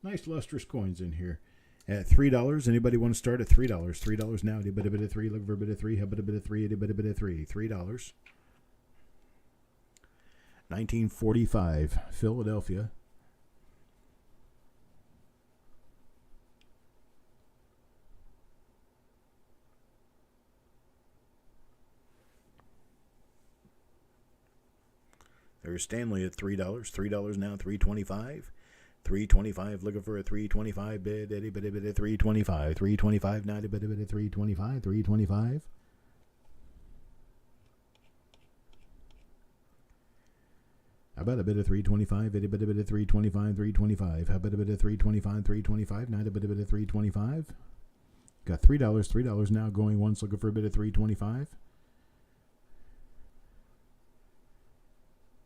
Nice lustrous coins in here. At $3, anybody want to start at $3? $3 now. Anybody bid at $3? Look for a bid at $3. How about a bid at $3? Anybody bid at $3? $3. 1945, Philadelphia. There's Stanley at $3. $3 now. $3.25. $3.25. Looking for a $3.25 bid. Anybody bid at $3.25? $3.25 now. Anybody bid at $3.25? $3.25. How about a bid of $3.25? Anybody bid at $3.25? $3.25. How about a bid of $3.25? $3.25 now. Anybody bid at $3.25? Got $3. $3 now going once. Looking for a bid of $3.25.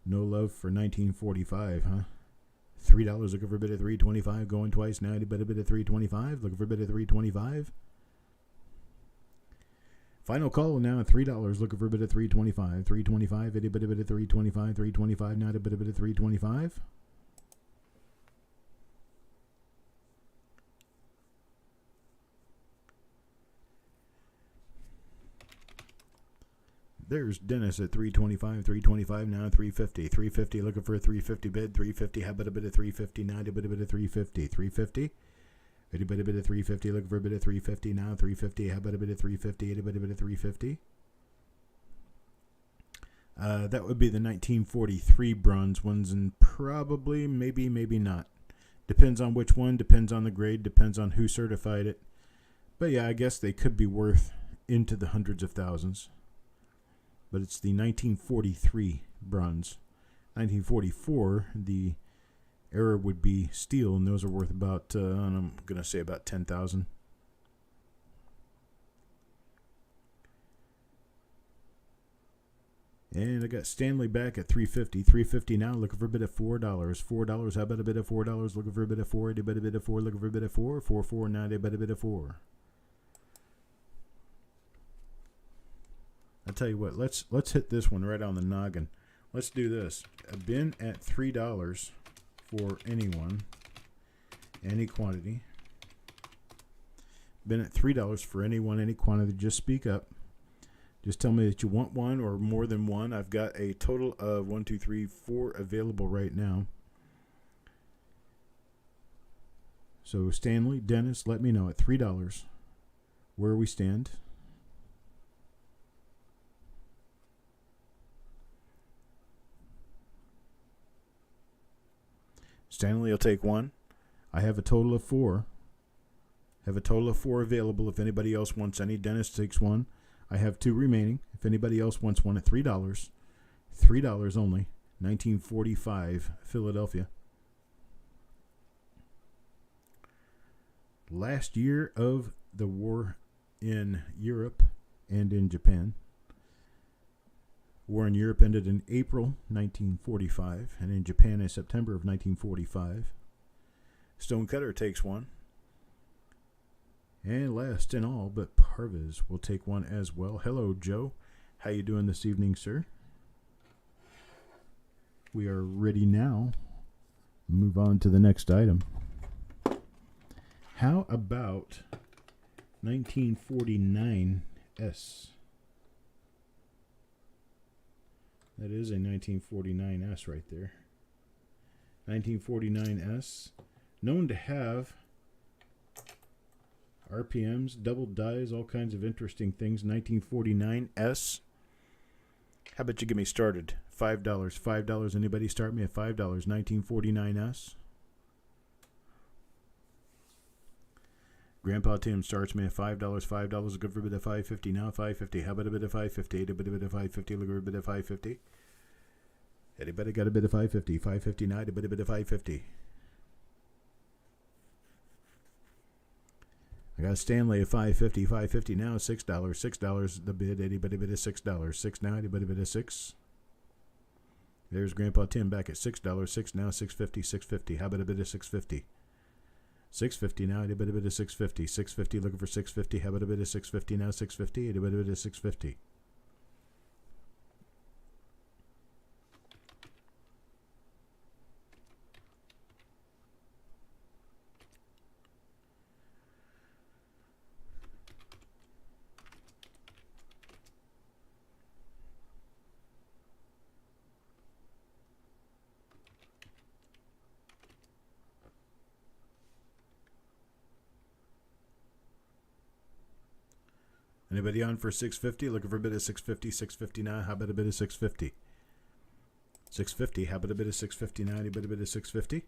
No love for 1945, huh? $3 looking for a bid at $3.25, going twice now. Anybody bid at $3.25? Looking for a bid at $3.25. Final call now at $3. Looking for a bit of $3.25. $3.25. Itty bitty bit of $3.25. $3.25. Not a bit of $3.25. There's Dennis at $3.25. $3.25. Now $3.50. $3.50. Looking for a $3.50 bid. $3.50. How about a bit of $3.50? Not a bit of $3.50. $3.50. Itty bitty bit of $3.50. Looking for a bit of $3.50 now. $3.50. How about a bit of $3.50? Itty bitty bit of $3.50. That would be the 1943 bronze ones, and probably, maybe not. Depends on which one. Depends on the grade. Depends on who certified it. But yeah, I guess they could be worth into the hundreds of thousands. But it's the 1943 bronze. 1944, the error would be steel, and those are worth about, I'm going to say about 10,000. And I got Stanley back at $3.50. $3.50 now, looking for a bit of $4. $4, how about a bit of $4? Looking for a bit of $4. A bit of $4, looking for a bit of $4. $4.4, now a bit of $4. I'll tell you what, let's hit this one right on the noggin. Let's do this. A bin at $3 for anyone, any quantity. Bin at $3 for anyone, any quantity. Just speak up. Just tell me that you want one or more than one. I've got a total of 1, 2, 3, 4 available right now. So Stanley, Dennis, let me know at $3 where we stand. Stanley will take one. I have a total of 4. Have a total of 4 available if anybody else wants any. Dennis takes one. I have 2 remaining. If anybody else wants one at $3, $3 only. 1945 Philadelphia. Last year of the war in Europe and in Japan. War in Europe ended in April 1945, and in Japan in September of 1945. Stonecutter takes one. And last in all, but Parviz will take one as well. Hello, Joe. How you doing this evening, sir? We are ready now. Move on to the next item. How about 1949S? That is a 1949S right there. 1949S. Known to have RPMs, double dies, all kinds of interesting things. 1949S. How about you get me started? $5. $5. Anybody start me at $5. 1949S. Grandpa Tim starts me at $5. $5 good for a bit of $5.50 now. $5.50. How about a bit of $5.50? A bit of $5.50. Look for a bit of $5.50. Anybody got a bit of $5.50? $5.50 now. A bit of $5.50. I got Stanley at $5.50. $5.50 now. $6. $6 the bid. Anybody bit of $6? $6 now. Anybody bit of $6? There's Grandpa Tim back at $6. $6 now. $6.50. $6.50. How about a bit of $6.50? $6.50 now. A bit of $6.50. $6.50 looking for $6.50. How about a bit of $6.50 now? $6.50. A bit of $6.50. Anybody on for $6.50? Looking for a bit of $6.50. $6.50 now. How about a bit of $6.50? $6.50. How about a bit of $6.50 now? A bit of $6.50.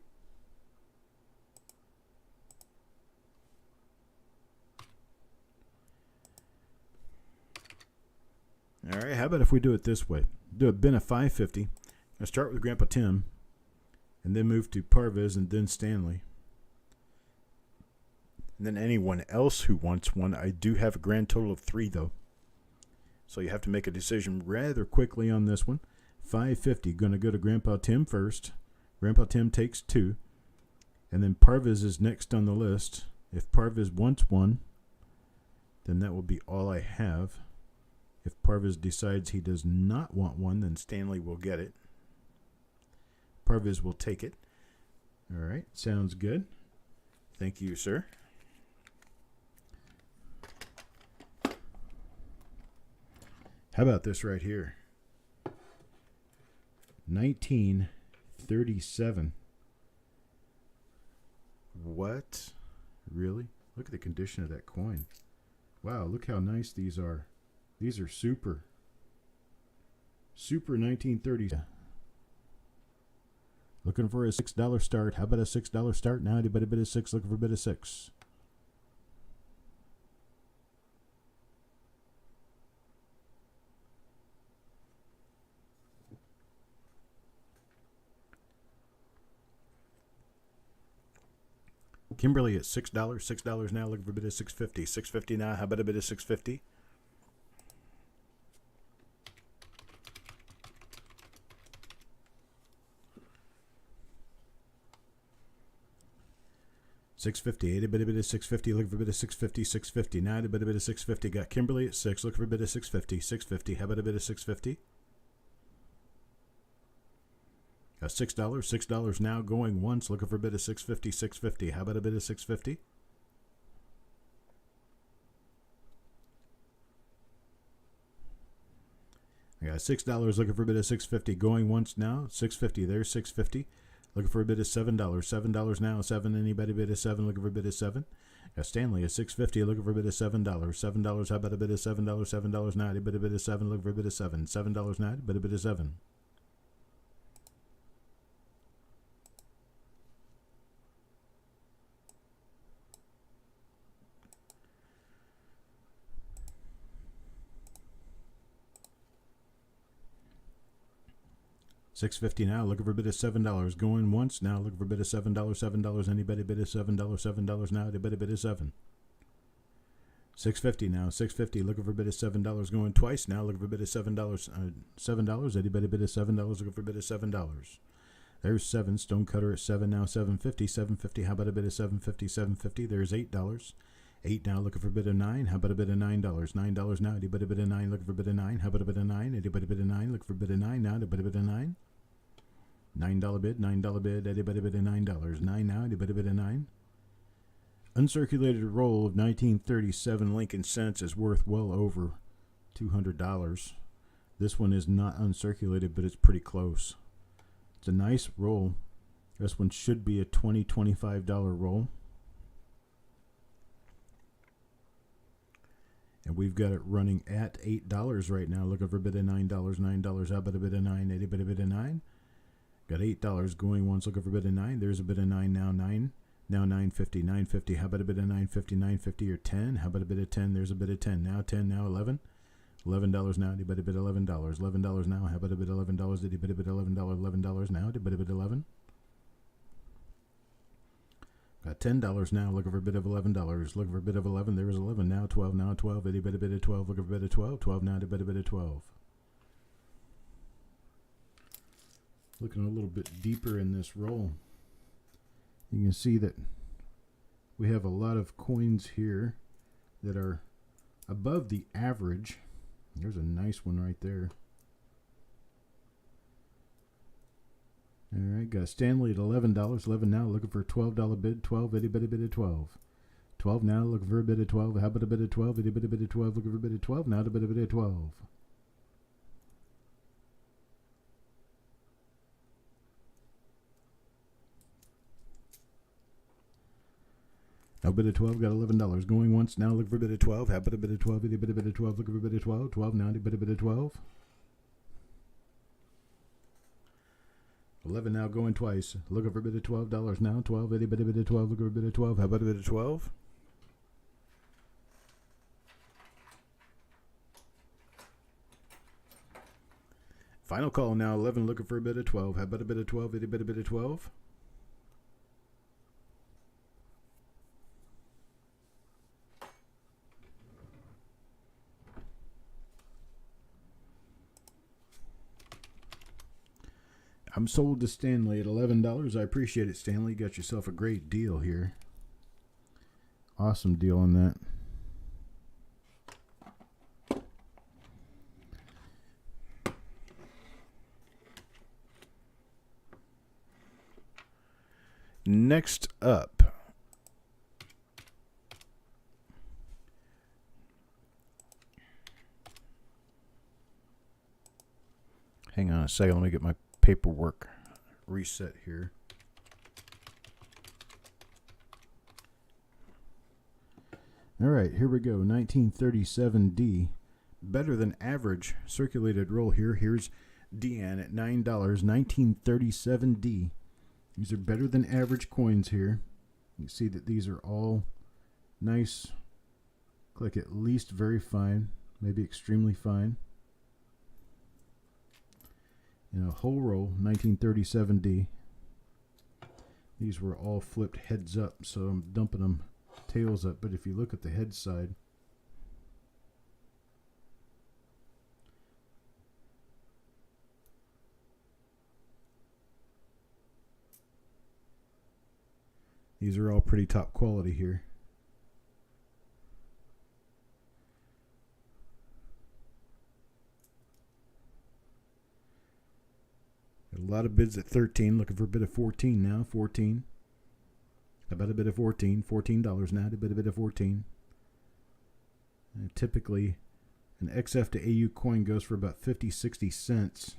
All right. How about if we do it this way? Do a bin of $5.50. I'll start with Grandpa Tim, and then move to Parviz, and then Stanley. And then anyone else who wants one. I do have a grand total of 3, though. So you have to make a decision rather quickly on this one. $5.50. Going to go to Grandpa Tim first. Grandpa Tim takes 2. And then Parviz is next on the list. If Parviz wants one, then that will be all I have. If Parviz decides he does not want one, then Stanley will get it. Parviz will take it. All right, sounds good. Thank you, sir. How about this right here? 1937. What? Really? Look at the condition of that coin. Wow, look how nice these are. These are super. Super 1930s. Looking for a $6 start. How about a $6 start now? Anybody bid a 6? Looking for a bid of 6. Kimberly at $6. $6 now. Looking for a bid of $6.50. $6.50 now. How about a bid of $6.50? $6.50. A bit of $6.50. Looking for a bit of $6.50. $6.50 now. A bit of $6.50. Got Kimberly at 6. Looking for a bit of $6.50. $6.50. How about a bit of $6.50? Got $6. $6 now going once. Looking for a bit of $6.50. $6.50. How about a bit of $6.50? I got $6 looking for a bit of $6.50 going once now. $6.50. There's $6.50. Looking for a bit of $7. $7 now. 7. Anybody bid of 7? Looking for a bit of 7. Got Stanley at $6.50. Looking for a bit of $7. $7. How about a bit of $7? $7 now. A bit of 7. Looking for a bit of 7. $7 now. A bit of 7. $6.50 now. Looking for a bit of $7 going once now. Looking for a bit of $7. $7. Anybody bid of $7? $7 now. A bit of 7. $6.50 now. $6.50. Looking for a bit of $7 going twice now. Looking for a bit of $7. $7. Anybody bid of $7? Looking for a bit of $7. There's 7. Stonecutter at 7 now. $7.50. $7.50. How about a bit of $7.50? $7.50. There's $8. 8 now. Looking for a bit of 9. How about a bit of $9? $9 now. Anybody bid of 9? Looking for a bit of 9. How about a bit of 9? Anybody bid of 9? Looking for a bit of 9 now. Anybody bid of 9? $9 bid. $9 bid. Anybody bid of $9? 9 now. Anybody bid of 9? Uncirculated roll of 1937 Lincoln cents is worth well over $200. This one is not uncirculated, but it's pretty close. It's a nice roll. This one should be a $20, $25 roll. And we've got it running at $8 right now. Looking for a bit of $9. $9. How about a bit of 9? Anybody bid of 9? Got $8 going once. Looking for a bit of 9. There's a bit of 9 now. 9. Now $9.50. $9.50. How about a bit of $9.50? $9.50 or 10? How about a bit of 10? There's a bit of 10 now. 10 now. 11. $11 now. Anybody bid $11? $11 now. How about a bit of $11? Did you bid a bit of $11? $11 now. Did you bid a bit of 11? Got $10 now. Looking for a bit of $11. Looking for a bit of 11. There was 11 now. 12 now. 12. Did you bid a bit of 12? Looking for a bit of 12. 12 now. Did you bid a bit of 12? Looking a little bit deeper in this roll, you can see that we have a lot of coins here that are above the average. There's a nice one right there. All right, got Stanley at $11. 11 now, looking for a $12 bid. 12, itty bitty bit of 12. 12 now, looking for a bit of 12. How about a bit of 12? Itty bitty bit of 12, looking for a bit of 12. Now, a bit of 12. Now, a bit of 12, got $11. Going once now, looking for a bit of 12. How about a bit of 12? Itty bitty bit of 12, looking for a bit of 12. 12 now, a bit of 12. 11 now, going twice. Looking for a bit of $12 now. 12, itty bitty bit of 12, looking for a bit of 12. How about a bit of 12? Final call now, 11, looking for a bit of 12. How about a bit of 12, itty bitty bit of 12? I'm sold to Stanley at $11. I appreciate it, Stanley. You got yourself a great deal here. Awesome deal on that. Next up, hang on a second, let me get my paperwork reset here. All right, here we go. 1937D. Better than average circulated roll here. Here's Deanne at $9. 1937D. These are better than average coins here. You see that these are all nice. Click at least very fine, maybe extremely fine. In a whole roll, 1937D. These were all flipped heads up, so I'm dumping them tails up. But if you look at the head side, these are all pretty top quality here. A lot of bids at 13, looking for a bit of 14 now. 14. About a bit of 14. $14 now, a bit of 14. And typically, an XF to AU coin goes for about 50, 60 cents.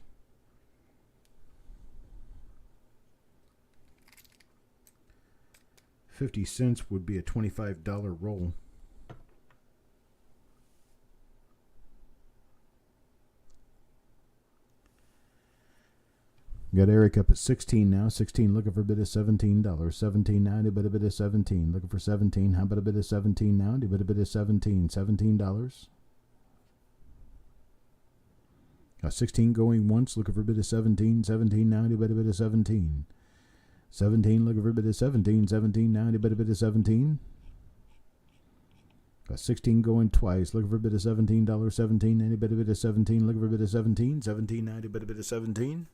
$0.50 would be a $25 roll. Got Eric up at 16 now. 16 looking for a bit of $17. 17 now, a bit of 17. Looking for 17. How about a bit of 17 now? A bit of 17. $17. Got 16 going once. Looking for a bit of 17. 17 now, a bit of 17. 17 looking for a bit of 17. 17 now, a bit of 17. Got 16 going twice. Looking for a bit of $17. 17 and a bit of 17. Looking for a bit of 17. 17 now, a bit of 17.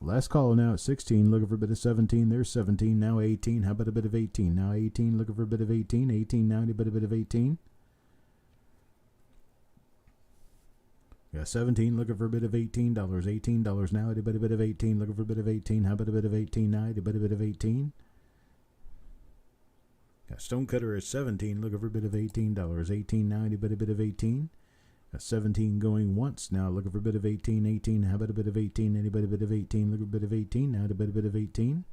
Last call now at 16, looking for a bit of 17. There's 17, now 18. How about a bit of 18? Now 18, looking for a bit of 18. 18 now, a bit of 18. Got 17, looking for a bit of $18. $18 now, a bit of 18. Looking for a bit of 18. How about a bit of 18 now, a bit of 18. Got Stonecutter at 17, looking for a bit of $18. 18 now, a bit of 18. Got 17 going once now, looking for a bit of 18. 18, how about a bit of 18? Anybody a bit of 18? Looking for a bit of 18 now, a bit of 18.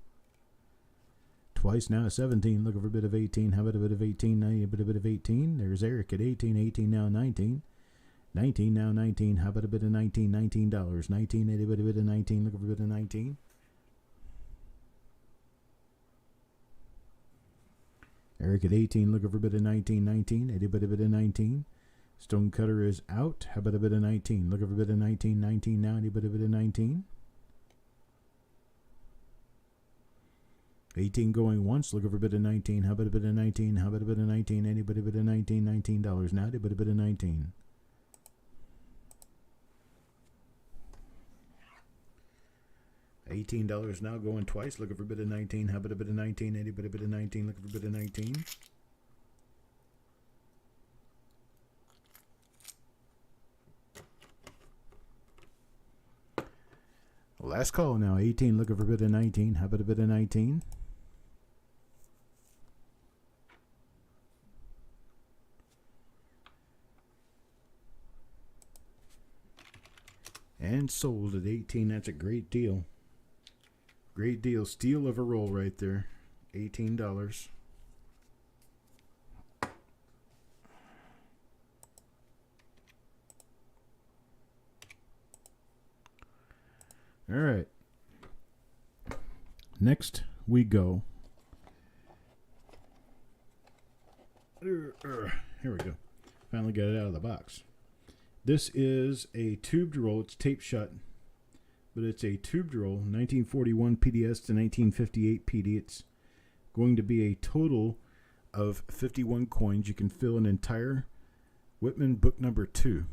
Twice now, 17, looking for a bit of 18. How about a bit of 18? Now, a bit of 18. There's Eric at 18. 18 now, 19. 19 now, 19. How about a bit of 19? $19. 19, a bit of 19. Looking for a bit of 19. Eric at 18, looking for a bit of 19. 19, a bit of 19. Stonecutter is out. How about a bit of 19? Looking for a bit of 19. 19 now, a bit of 19. 18 going once. Looking for a bit of 19. How about a bit of 19? How about a bit of 19? Anybody bit of 19? $19 now, a bit of 19. $18 now going twice. Looking for a bit of 19. How about a bit of 19? Anybody bit of 19? Looking for a bit of 19. Last call now, 18, looking for a bit of 19. How about a bit of 19? And sold at 18. That's a great deal. Great deal. Steal of a roll right there. $18. All right. Next we go. Here we go. Finally got it out of the box. This is a tubed roll. It's tape shut, but it's a tubed roll. 1941 PDS to 1958 PD. It's going to be a total of 51 coins. You can fill an entire Whitman book number 2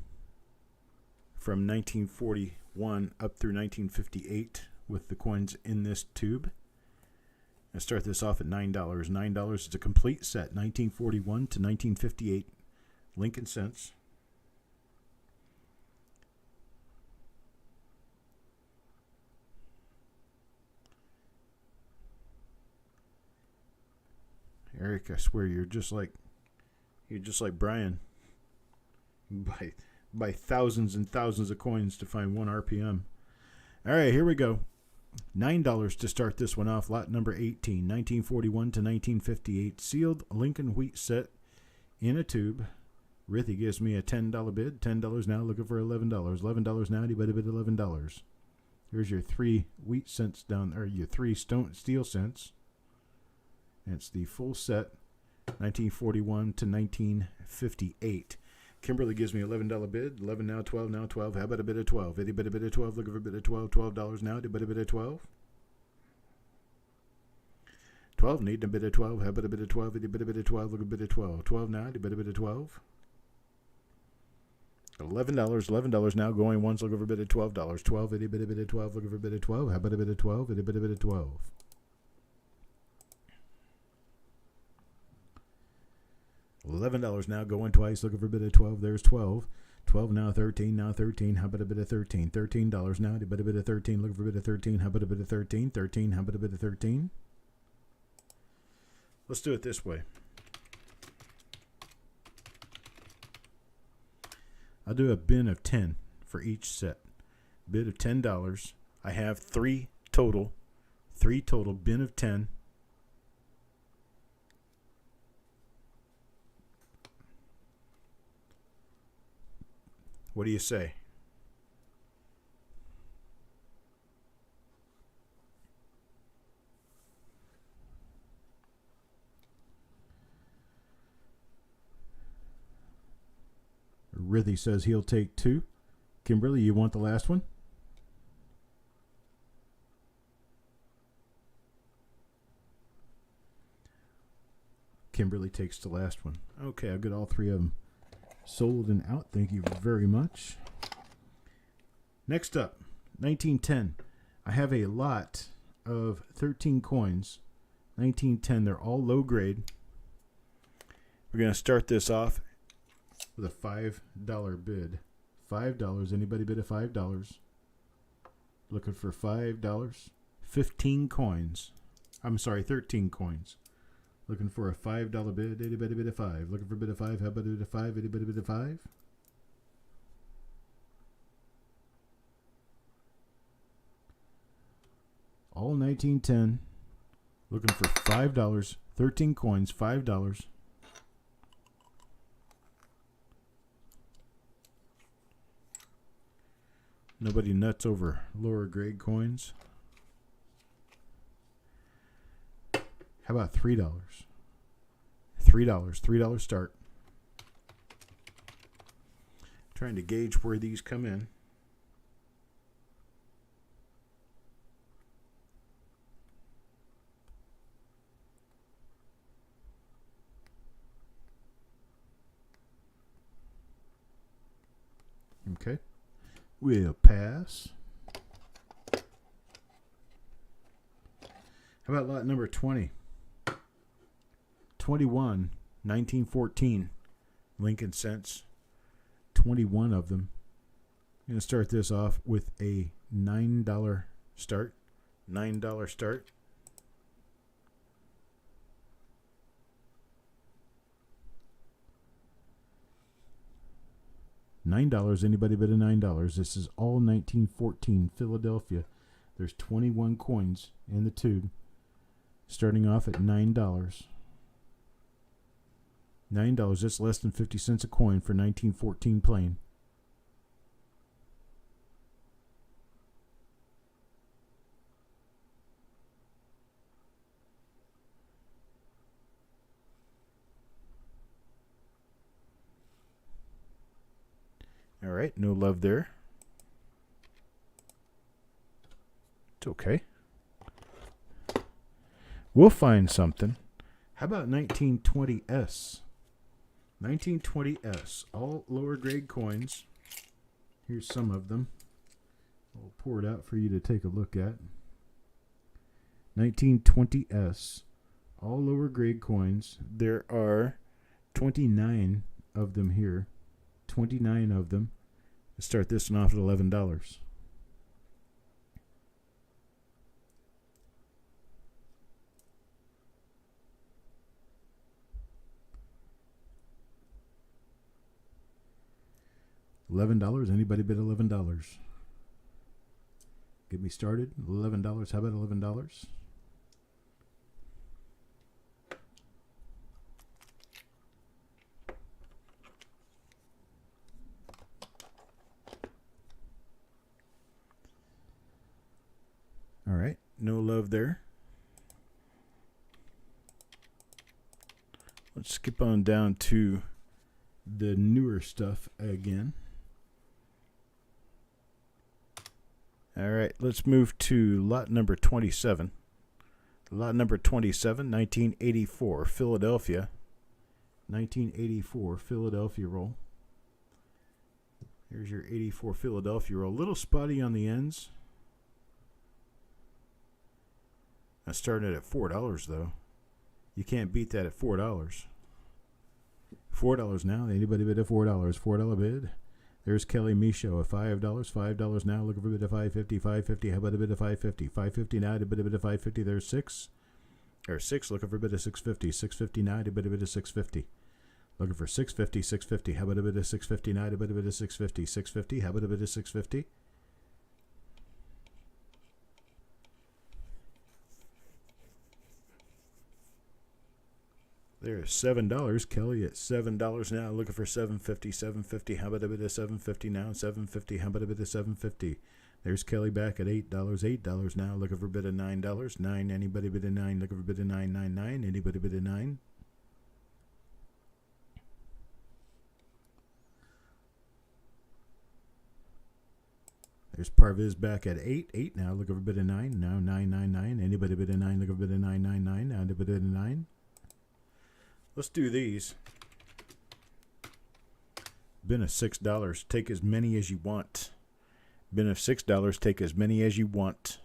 from 1941 up through 1958 with the coins in this tube. I start this off at $9. $9 is a complete set, 1941 to 1958 Lincoln cents. Eric, I swear you're just like Brian. Buy thousands and thousands of coins to find 1 RPM. All right, here we go. $9 to start this one off. Lot number 18, 1941 to 1958. Sealed Lincoln wheat set in a tube. Rithy gives me a $10 bid. $10 now, looking for $11. $11 now, you better bid $11. Here's your 3 wheat cents down there, your 3 steel cents. That's the full set, 1941 to 1958. Kimberly gives me $11 bid. 11 now, 12 now, 12. How about a bid of 12? Itty bit a bid of 12. Looking for a bid of 12. $12 now. Did a bid of 12. 12. Need a bid of 12. How about a bid of 12? Itty bit a bid of 12. Look a bid of 12. 12 now. Did a bid of 12. $11. $11 now. Going once. Looking for a bid of $12. 12. Itty bit a bid of 12. Looking for a bid of 12. How about a bid of 12? Itty bit a bid of 12. $11 now, going twice, looking for a bit of 12. There's 12. 12 now, 13. Now 13. How about a bit of 13? $13 now. A bit of 13. Looking for a bit of 13. How about a bit of 13? 13. How about a bit of 13? Let's do it this way. I'll do a bin of 10 for each set. Bid of $10. I have 3 total. 3 total. Bin of 10. What do you say? Rithy says he'll take 2. Kimberly, you want the last one? Kimberly takes the last one. Okay, I'll get all 3 of them sold and out. Thank you very much. Next up, 1910. I have a lot of 13 coins. 1910. They're all low grade. We're going to start this off with a $5 bid. $5. Anybody bid a $5? Looking for $5. 15 coins. I'm sorry, 13 coins. Looking for a $5 bid. Anybody bid a 5? Looking for a bid of 5. How about a bid of 5? Anybody bid a 5? All 1910. Looking for $5. 13 coins. $5. Nobody nuts over lower grade coins. How about $3? $3 start. Trying to gauge where these come in. Okay. We'll pass. How about lot number 20? 21, 1914. Lincoln cents. 21 of them. I'm going to start this off with a $9 start. $9 start. $9. Anybody bid a $9? This is all 1914 Philadelphia. There's 21 coins in the tube. Starting off at $9. $9, that's less than 50 cents a coin for 1914 plain. All right, no love there. It's okay. We'll find something. How about 1920S? 1920S, all lower grade coins. Here's some of them. I'll pour it out for you to take a look at. 1920S, all lower grade coins. There are 29 of them here. 29 of them. Let's start this one off at $11. $11. Anybody bid $11? Get me started. $11. How about $11? All right, no love there. Let's skip on down to the newer stuff again. All right, let's move to lot number 27. Lot number 27, 1984, Philadelphia. 1984 Philadelphia roll. Here's your 84 Philadelphia roll. A little spotty on the ends. I started at $4 though. You can't beat that at $4. $4 now. Anybody bid at $4? $4 bid. There's Kelly Michaud at $5. $5 now. Looking for a bid of $5.50. $5.50. How about a bid of $5.50? $5.50 now. To bid a bid of $5.50. There's $6. Or $6. Looking for a bid of $6.50. $6.50 now. To bid a bid of $6.50. Looking for $6.50. $6.50. How about a bid of $6.50 now? To bid a bid of $6.50. $6.50. How about a bid of $6.50? There's $7. Kelly at $7 now. Looking for $7.50. $7.50. How about a bit of $7.50 now? $7.50. How about a bit of $7.50? There's Kelly back at $8. $8 now. Looking for a bit of $9. $9. Anybody bid a $9? Looking for a bit of $9.99. Anybody bid a $9? There's Parviz back at 8. 8 now. Looking for a bit of 9. Now 9.99. Anybody bid a 9? Looking for a bit of 9.99. Now anybody bid a 9? Let's do these. Bin of $6. Take as many as you want. Bin of $6. Take as many as you want.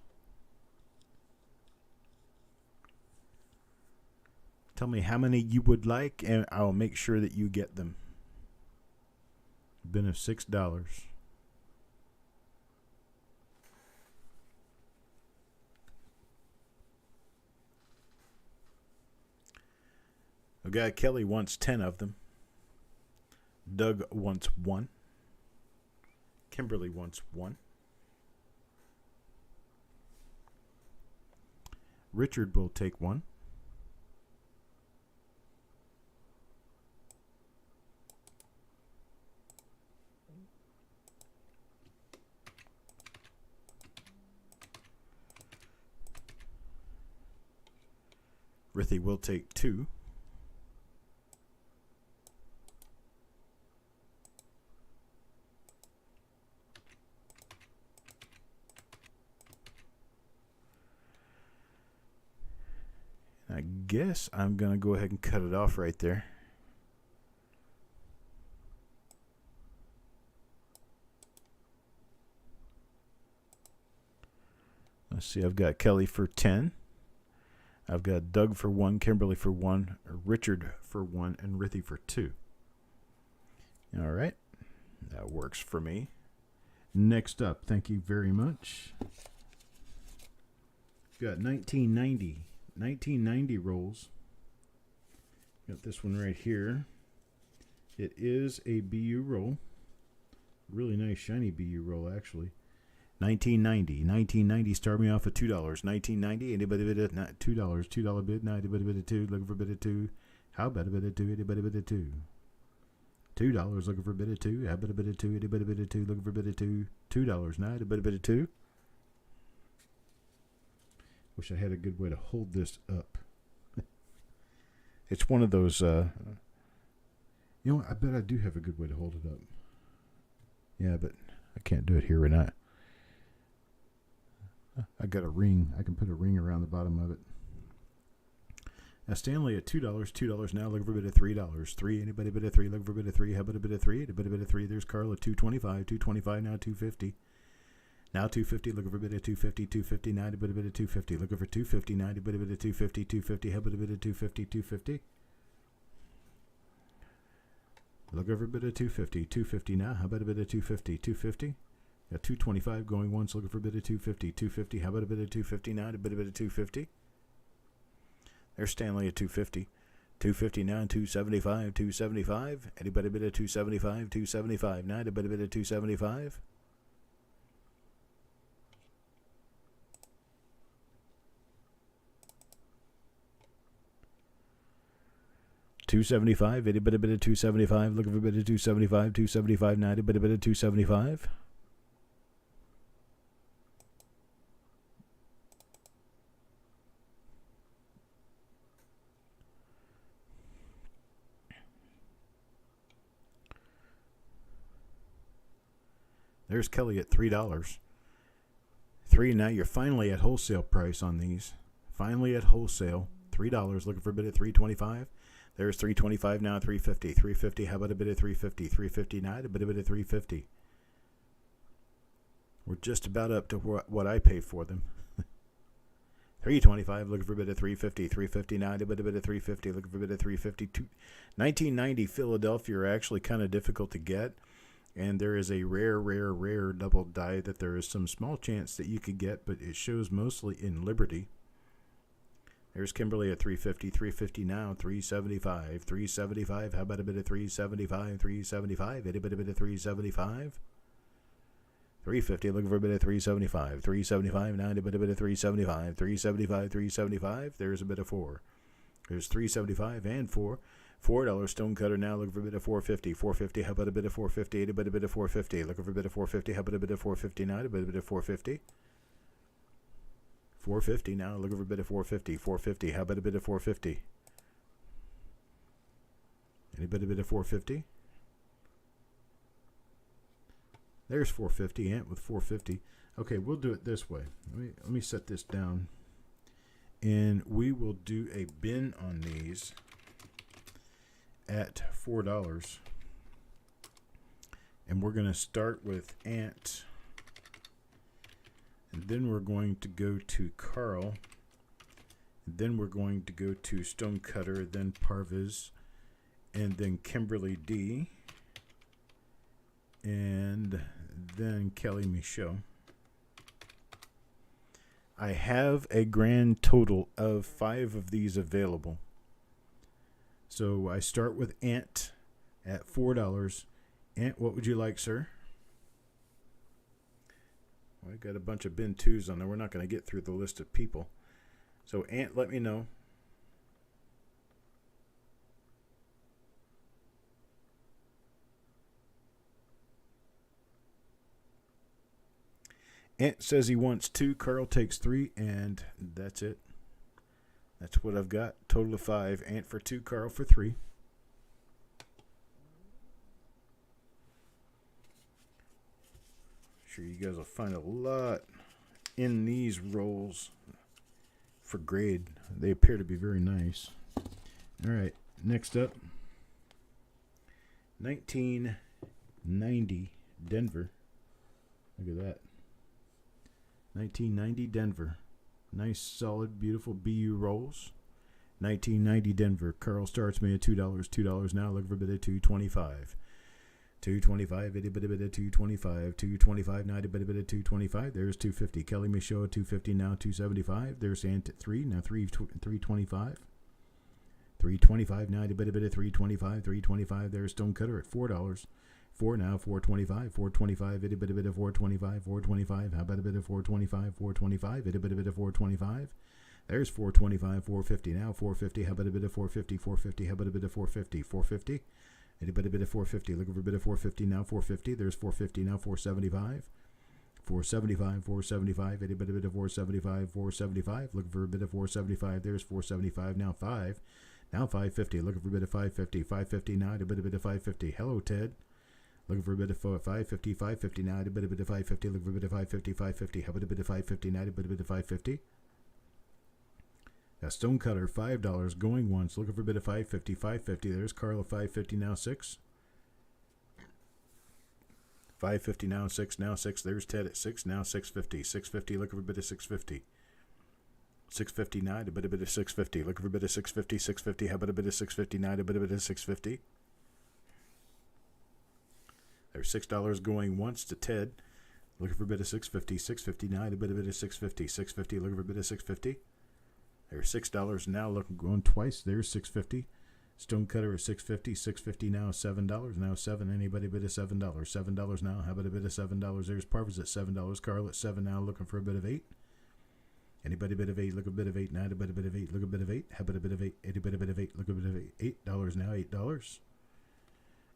Tell me how many you would like, and I'll make sure that you get them. Bin of $6. I've got Kelly wants 10 of them. Doug wants 1. Kimberly wants 1. Richard will take 1. Rithy will take 2. I guess I'm going to go ahead and cut it off right there. Let's see, I've got Kelly for 10. I've got Doug for 1, Kimberly for 1, Richard for 1, and Rithy for 2. All right. That works for me. Next up, thank you very much. Got 1990. 1990 rolls. Got this one right here. It is a BU roll. Really nice shiny BU roll, actually. 1990. 1990 start me off at $2. 1990. Anybody bid at $2? $2 bid. Now anybody bid at 2? Looking for a bid at 2. How about a bid at 2? Anybody bid at 2? $2 looking for a bid at 2. How about a bid at 2? Anybody bid at 2? Looking for a bid at 2. $2 now. Anybody bid at 2? Wish I had a good way to hold this up. It's one of those, you know what, I bet I do have a good way to hold it up. Yeah, but I can't do it here right now. I got a ring. I can put a ring around the bottom of it. Now Stanley at $2. $2 now. Looking for a bid of $3. 3. Anybody bid at 3? Looking for a bid of 3. How about a bid of 3? Anybody bid at 3? There's Carl at $2.25. $2.25 now. $2.50. Now $2.50, looking for a bit of $2.50, $2.50, now a bit of $2.50, looking for $2.50, now a bit of $2.50, $2.50, how about a bit of $2.50, $2.50? Looking for a bit of $2.50, $2.50 now, how about a bit of $2.50, $2.50? Got $2.25 going once, looking for a bit of $2.50, $2.50, how about a bit of $2.50 now, a bit of $2.50? There's Stanley at $2.50. 250 now, 275, 275. Anybody bid at 275, 275 now. Anybody bid at 275? $275. Anybody bid at 275? Looking for bid at 275, 275 now. Anybody bid at 275? There's Kelly at $3. Now you're finally at wholesale price on these. Finally at wholesale. $3. Looking for a bid at 325. There's 325 now, 350. 350. How about a bid at 350? 350 now, a bid at 350. We're just about up to what I paid for them. 325. Looking for a bid at 350. 350 now, a bid at 350. Looking for a bid at 350. 1990 Philadelphia are actually kind of difficult to get. And there is a rare double die that there is some small chance that you could get, but it shows mostly in Liberty. There's Kimberly at 350, 350 now, 375, 375. How about a bit of 375, 375? Anybody bit of 375? 350, looking for a bit of 375, 375 now, anybody bit of 375, 375, 375. There's a bit of 4. There's 375 and 4. $4 stonecutter now, looking for a bit of 450. 450, how about a bit of 450? Anybody bit of 450? Looking for a bit of 450. How about a bit of 450 now? A bit of 450. 450 now, looking for a bit of 450. 450, how about a bit of 450? Anybody bit of 450? There's 450, Ant with 450. Okay, we'll do it this way. Let me set this down. And we will do a bin on these at $4. And we're going to start with Ant. And then we're going to go to Carl. And then we're going to go to Stonecutter, then Parviz, and then Kimberly D. And then Kelly Michaud. I have a grand total of 5 of these available. So I start with Ant at $4. Ant, what would you like, sir? Well, I got a bunch of bin 2s on there. We're not going to get through the list of people. So Ant, let me know. Ant says he wants 2. Carl takes 3, and that's it. That's what I've got. Total of 5. Ant for 2, Carl for 3. Sure, you guys will find a lot in these rolls for grade. They appear to be very nice. All right, next up, 1990 Denver. Look at that. 1990 Denver. Nice, solid, beautiful BU rolls. 1990 Denver. Carl starts me at $2. $2 now. Looking for a bit of 225. 225. Itty bitty bit of 225. 225 now. Itty bitty bit of 225. There's 250. Kelly Michaud at 250 now. 275. There's Ant at 3. Now 325. 325 now. Itty bitty bit of 325. 325. There's Stonecutter at $4. 4 now, 425, 425, itty bitty bit of 425, 425. How about a bit of 425, 425, itty bitty bit of 425. There's 425, 450 now, 450. How about a bit of 450, 450. How about a bit of 450, 450. Itty bitty bit of 450. Looking for a bit of 450 now, 450. There's 450 now, 475. 475, 475. Itty bitty bit of 475, 475. Looking for a bit of 475. There's 475 now, 5. Now 550. Looking for a bit of 550, 550 now. Itty bitty bit of 550. Hello, Ted. Looking for a bit of 550, 550 now, a bit of 550, looking for a bit of 550, 550. How about a bit of 550 now, a bit of 550? Got Stonecutter, $5 going once, looking for a bit of 550, 550. There's Carl at 550 now, 6. 550 now, 6, now 6. There's Ted at 6, now 650, 650. Looking for a bit of 650. 650 now, a bit of 650. Looking for a bit of 650, 650. How about a bit of 650 now, a bit of 650? There's $6 going once to Ted. Looking for a bit of 650. 650 now. A bit of 650. 650. Looking for a bit of 650. There's $6 now. Going twice. There's 650. Stonecutter is $6.50. $6.50 now. $7 now. 7. Anybody bid a $7? $7 now. How about a bid of $7? There's Parvis at $7. Carl at 7 now. Looking for a bid of 8. Anybody bid of 8? Look a bit of 8 now. Anybody bid of 8? Look a bit of 8. How about a bit of 8? Anybody bid of 8? Look a bit of 8. $8 now. $8.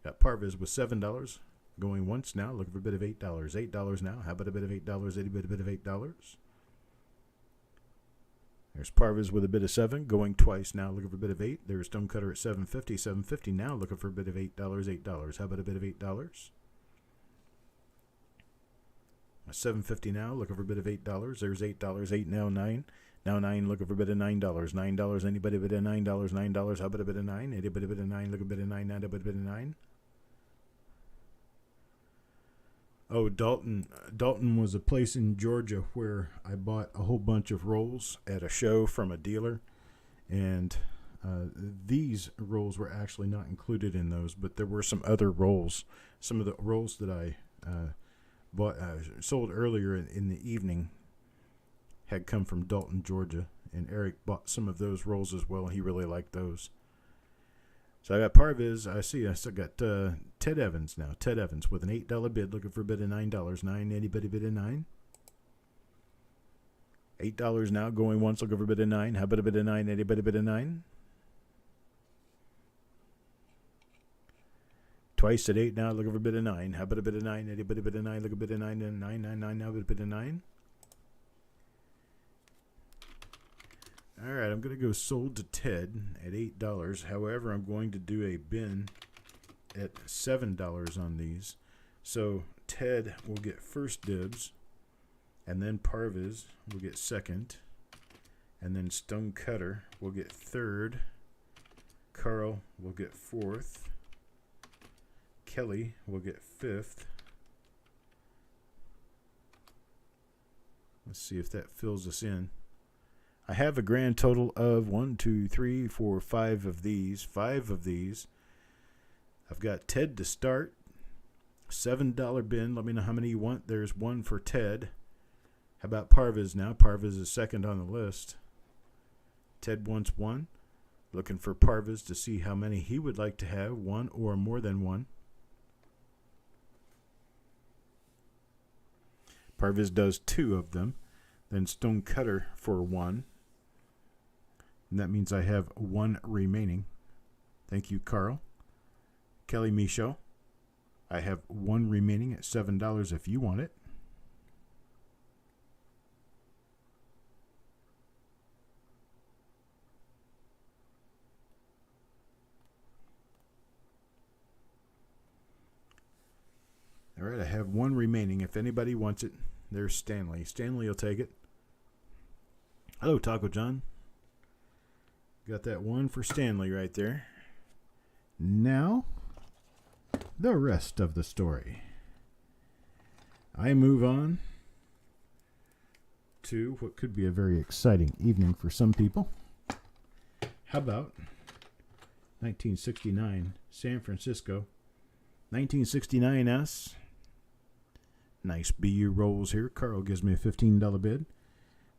Got Parvis with $7. Going once now. Looking for a bit of $8. $8 now. How about a bit of $8? Anybody bid of $8? There's Parvis with a bid of 7, going twice now, looking for a bid of 8. There's Stonecutter at $7.50, $7.50 now, looking for a bid of $8, $8. How about a bid of $8? $7.50 now, looking for a bid of $8. There's $8, 8 now, 9. Now 9, looking for a bid of $9, $9. Anybody bid of $9, $9? How about a bid of 9? Anybody bid of 9? Look a bid of 9 now, anybody bid of 9? Oh, Dalton was a place in Georgia where I bought a whole bunch of rolls at a show from a dealer, and these rolls were actually not included in those, but there were some other rolls. Some of the rolls that I sold earlier in the evening had come from Dalton, Georgia, and Eric bought some of those rolls as well. He really liked those. So I got Parvis. I still got Ted Evans now. Ted Evans with an $8 bid, looking for a bid of $9. 9. Anybody bid of 9? $8 now, going once, looking for a bid of 9. How about a bid of 9? Anybody bid of 9? Twice at 8 now, looking for a bid of 9. How about a bid of 9? Anybody bid of 9? Look a bid of 9 and 9, 9, 9 now, a bid of 9. All right, I'm going to go sold to Ted at $8. However, I'm going to do a bin at $7 on these. So Ted will get first dibs, and then Parvis will get second, and then Stonecutter will get third. Carl will get fourth. Kelly will get fifth. Let's see if that fills us in. I have a grand total of 1, 2, 3, 4, 5 of these. 5 of these. I've got Ted to start. $7 bin. Let me know how many you want. There's 1 for Ted. How about Parvis now? Parvis is second on the list. Ted wants 1. Looking for Parvis to see how many he would like to have. 1 or more than 1. Parvis does 2 of them. Then Stonecutter for 1. And that means I have 1 remaining. Thank you, Carl. Kelly Michaud. I have 1 remaining at $7 if you want it. All right, I have 1 remaining. If anybody wants it, there's Stanley. Stanley will take it. Hello, Taco John. Got that 1 for Stanley right there. Now, the rest of the story. I move on to what could be a very exciting evening for some people. How about 1969 San Francisco? 1969S. Nice BU rolls here. Carl gives me a $15 bid.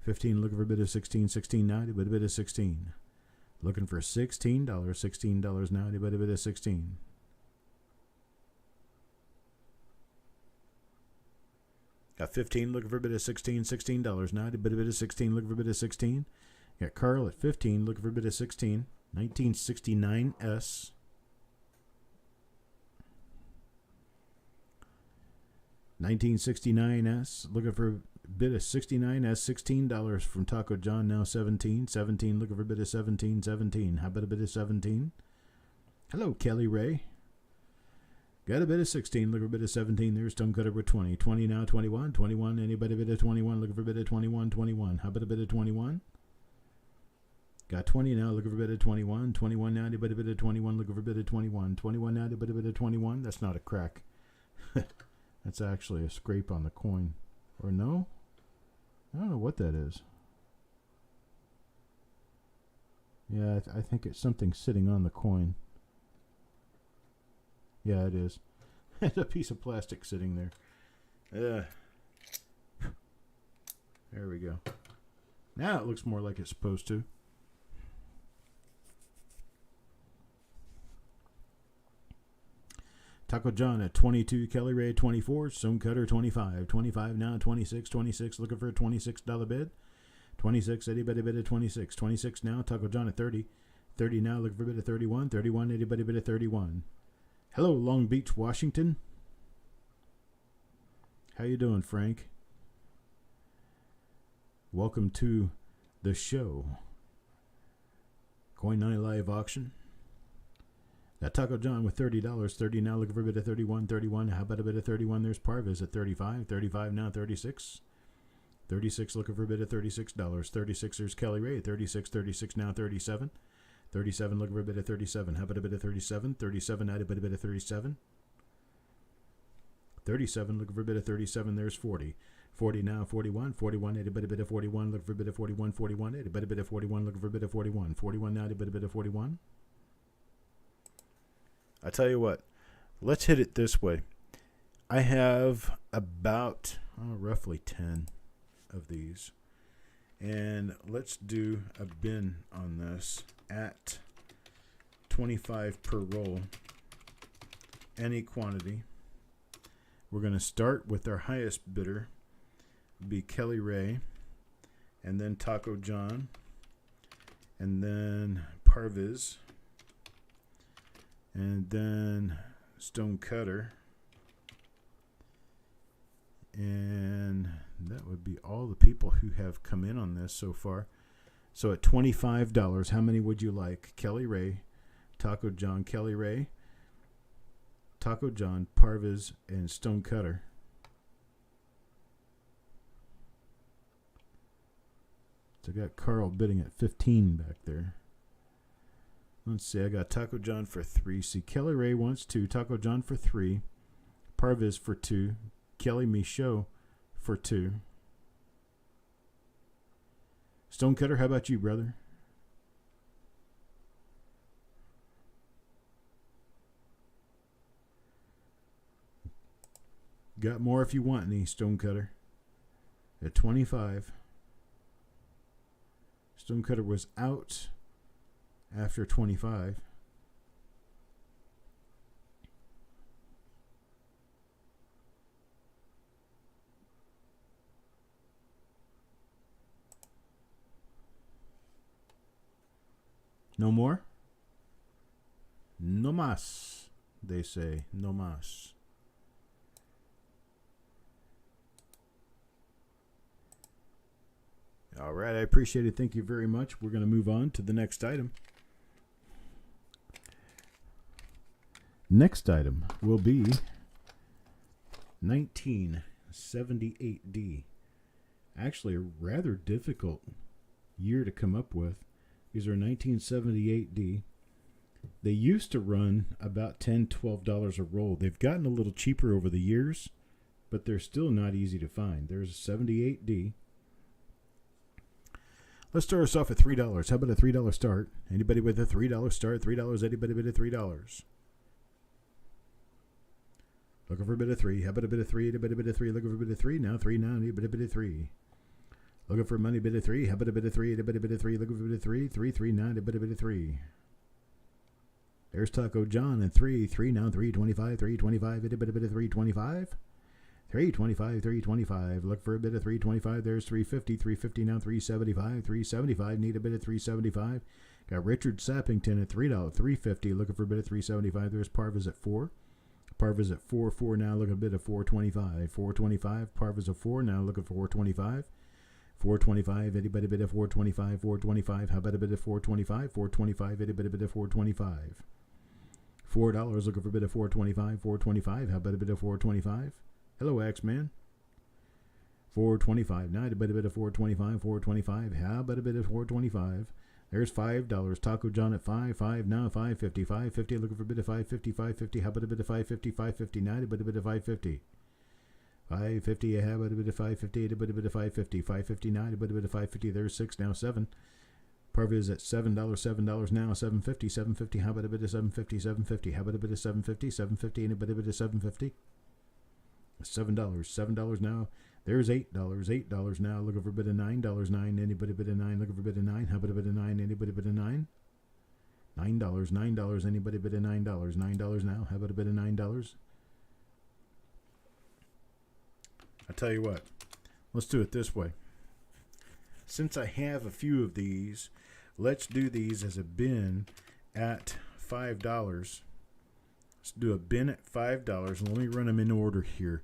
15, looking for a bid of 16. 16 now, a bid of 16. Looking for $16. $16 now, a bid of 16. Got 15, looking for a bid of 16. $16 now, a bid of 16. Looking for a bid of 16. Got Carl at 15, looking for a bid of 16. 1969S. $1969S, looking for a bid of 69S, $16 from Taco John, now 17. 17, looking for a bid of 17. 17, how about a bid of 17? Hello, Kelly Ray. Got a bid of 16, looking for a bid of 17. There's Stonecutter with 20. 20 now, 21. 21, anybody bid of 21? Looking for a bid of 21. 21, how about a bid of 21? Got 20 now, looking for a bid of 21. 21 now, anybody bid of 21? Looking for a bid of 21. 21 now, anybody bid of 21? That's not a crack. That's actually a scrape on the coin. Or no? I don't know what that is. Yeah, I think it's something sitting on the coin. Yeah, it is. It's a piece of plastic sitting there. There we go. Now it looks more like it's supposed to. Taco John at 22, Kelly Ray at 24, Stonecutter 25, 25 now, 26, 26 looking for a $26 bid, 26, anybody bid at 26, 26 now, Taco John at 30, 30 now, looking for a bid at 31, 31, anybody bid at 31. Hello, Long Beach, Washington. How you doing, Frank? Welcome to the show. Coin 9 live auction. Got Taco John with $30, 30 now, looking for a bid at 31, 31. How about a bid at 31? There's Parvis at 35, 35 now, 36. 36 looking for a bid at $36, 36. There's Kelly Ray at 36, 36 now, 37. 37 looking for a bid at 37. How about a bid at 37? 37 now, a bid at 37. 37 looking for a bid at 37. There's 40. 40 now, 41. 41 at a bid at 41. Looking for a bid at 41. 41 at a bid at 41. Looking for a bid at 41. 41 now, a bid at 41. I tell you what, let's hit it this way. I have about roughly 10 of these. And let's do a bin on this at 25 per roll. Any quantity. We're going to start with our highest bidder, be Kelly Ray, and then Taco John, and then Parvis, and then Stonecutter, and that would be all the people who have come in on this so far. So at $25, how many would you like? Kelly Ray, Taco John, Kelly Ray, Taco John, Parvis, and Stonecutter. So I got Carl bidding at 15 back there. Let's see, I got Taco John for 3. See, Kelly Ray wants 2. Taco John for 3. Parvis for 2. Kelly Michaud for 2. Stonecutter, how about you, brother? Got more if you want any, Stonecutter. At 25. Stonecutter was out after 25. No more? No más, they say. No más. All right, I appreciate it. Thank you very much. We're going to move on to the next item. Next item will be 1978D. Actually, a rather difficult year to come up with. These are 1978D. They used to run about $10, $12 a roll. They've gotten a little cheaper over the years, but they're still not easy to find. There's a 78D. Let's start us off at $3. How about a $3 start? Anybody with a $3 start? $3. Anybody bid at $3? Looking for a bid of 3. How about a bid of 3? Anybody bid at 3? Looking for a bid of 3. Now 3 now. Anybody bid at 3? Looking for money bid of 3. How about a bid of 3? Anybody bid at 3? Looking for a bid of 3. 3 3 now. Anybody bid at 3? There's Taco John and 3 3 now. 325 325. Anybody bid at 325? 325 325. Look for a bid of 325. There's 350 350 now. 375 375. Need a bid at 375. Got Richard Sappington at $3 350. Looking for a bid at 375. There's Parvis at 4. Parvis at 4 4 now. Looking a bid of 425 425. Parvis at 4 now. Looking for 425. 425. Anybody bid at 425? 425. How about a bid of 425? 425. Anybody bid at 425? $4. Looking for a bid of 425. 425. How about a bid of 425? Hello, X-Man. 425. Now a bit of 425. 425. How about a bit of 425? There's $5. Taco John at 5. 5 now. 550. 550. Looking for a bit of 550. 550. How about a bit of 550? 550. Now a bit of 550. 550. How about a bit of 550? A bit of 550. 550 now. A bit of 550. There's 6 now. 7. Parvis at $7. $7 now. 750. 750. How about a bit of 750? 750. How about a bit of 750? 750. And a bit of 750. $7. $7 now. There's $8. $8 now. Looking for a bit of $9. 9. Anybody bid of 9? Looking for a bit of 9? How about a bit of 9? Anybody bid of 9? $9. Anybody bid a $9? $9 now. How about a bid of $9? I tell you what. Let's do it this way. Since I have a few of these, let's do these as a bin at $5. Let's do a bin at $5. Let me run them in order here.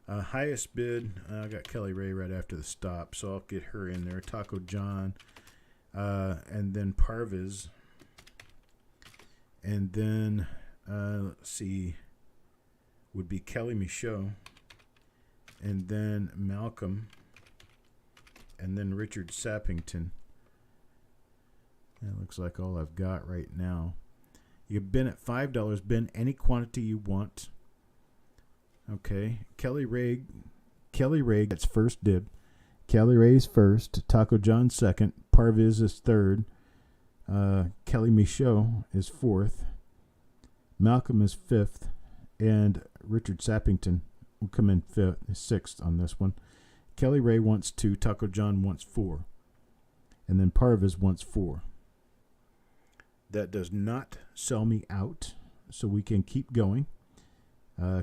Highest bid, I got Kelly Ray right after the stop, so I'll get her in there. Taco John, and then Parviz. And then, let's see, would be Kelly Michaud. And then Malcolm. And then Richard Sappington. That looks like all I've got right now. You can bin at $5. Bin any quantity you want. Okay. Kelly Ray gets first dib. Kelly Ray's first. Taco John second. Parviz is third. Kelly Michaud is fourth. Malcolm is fifth. And Richard Sappington will come in sixth on this one. Kelly Ray wants 2. Taco John wants 4. And then Parviz wants 4. That does not sell me out, so we can keep going.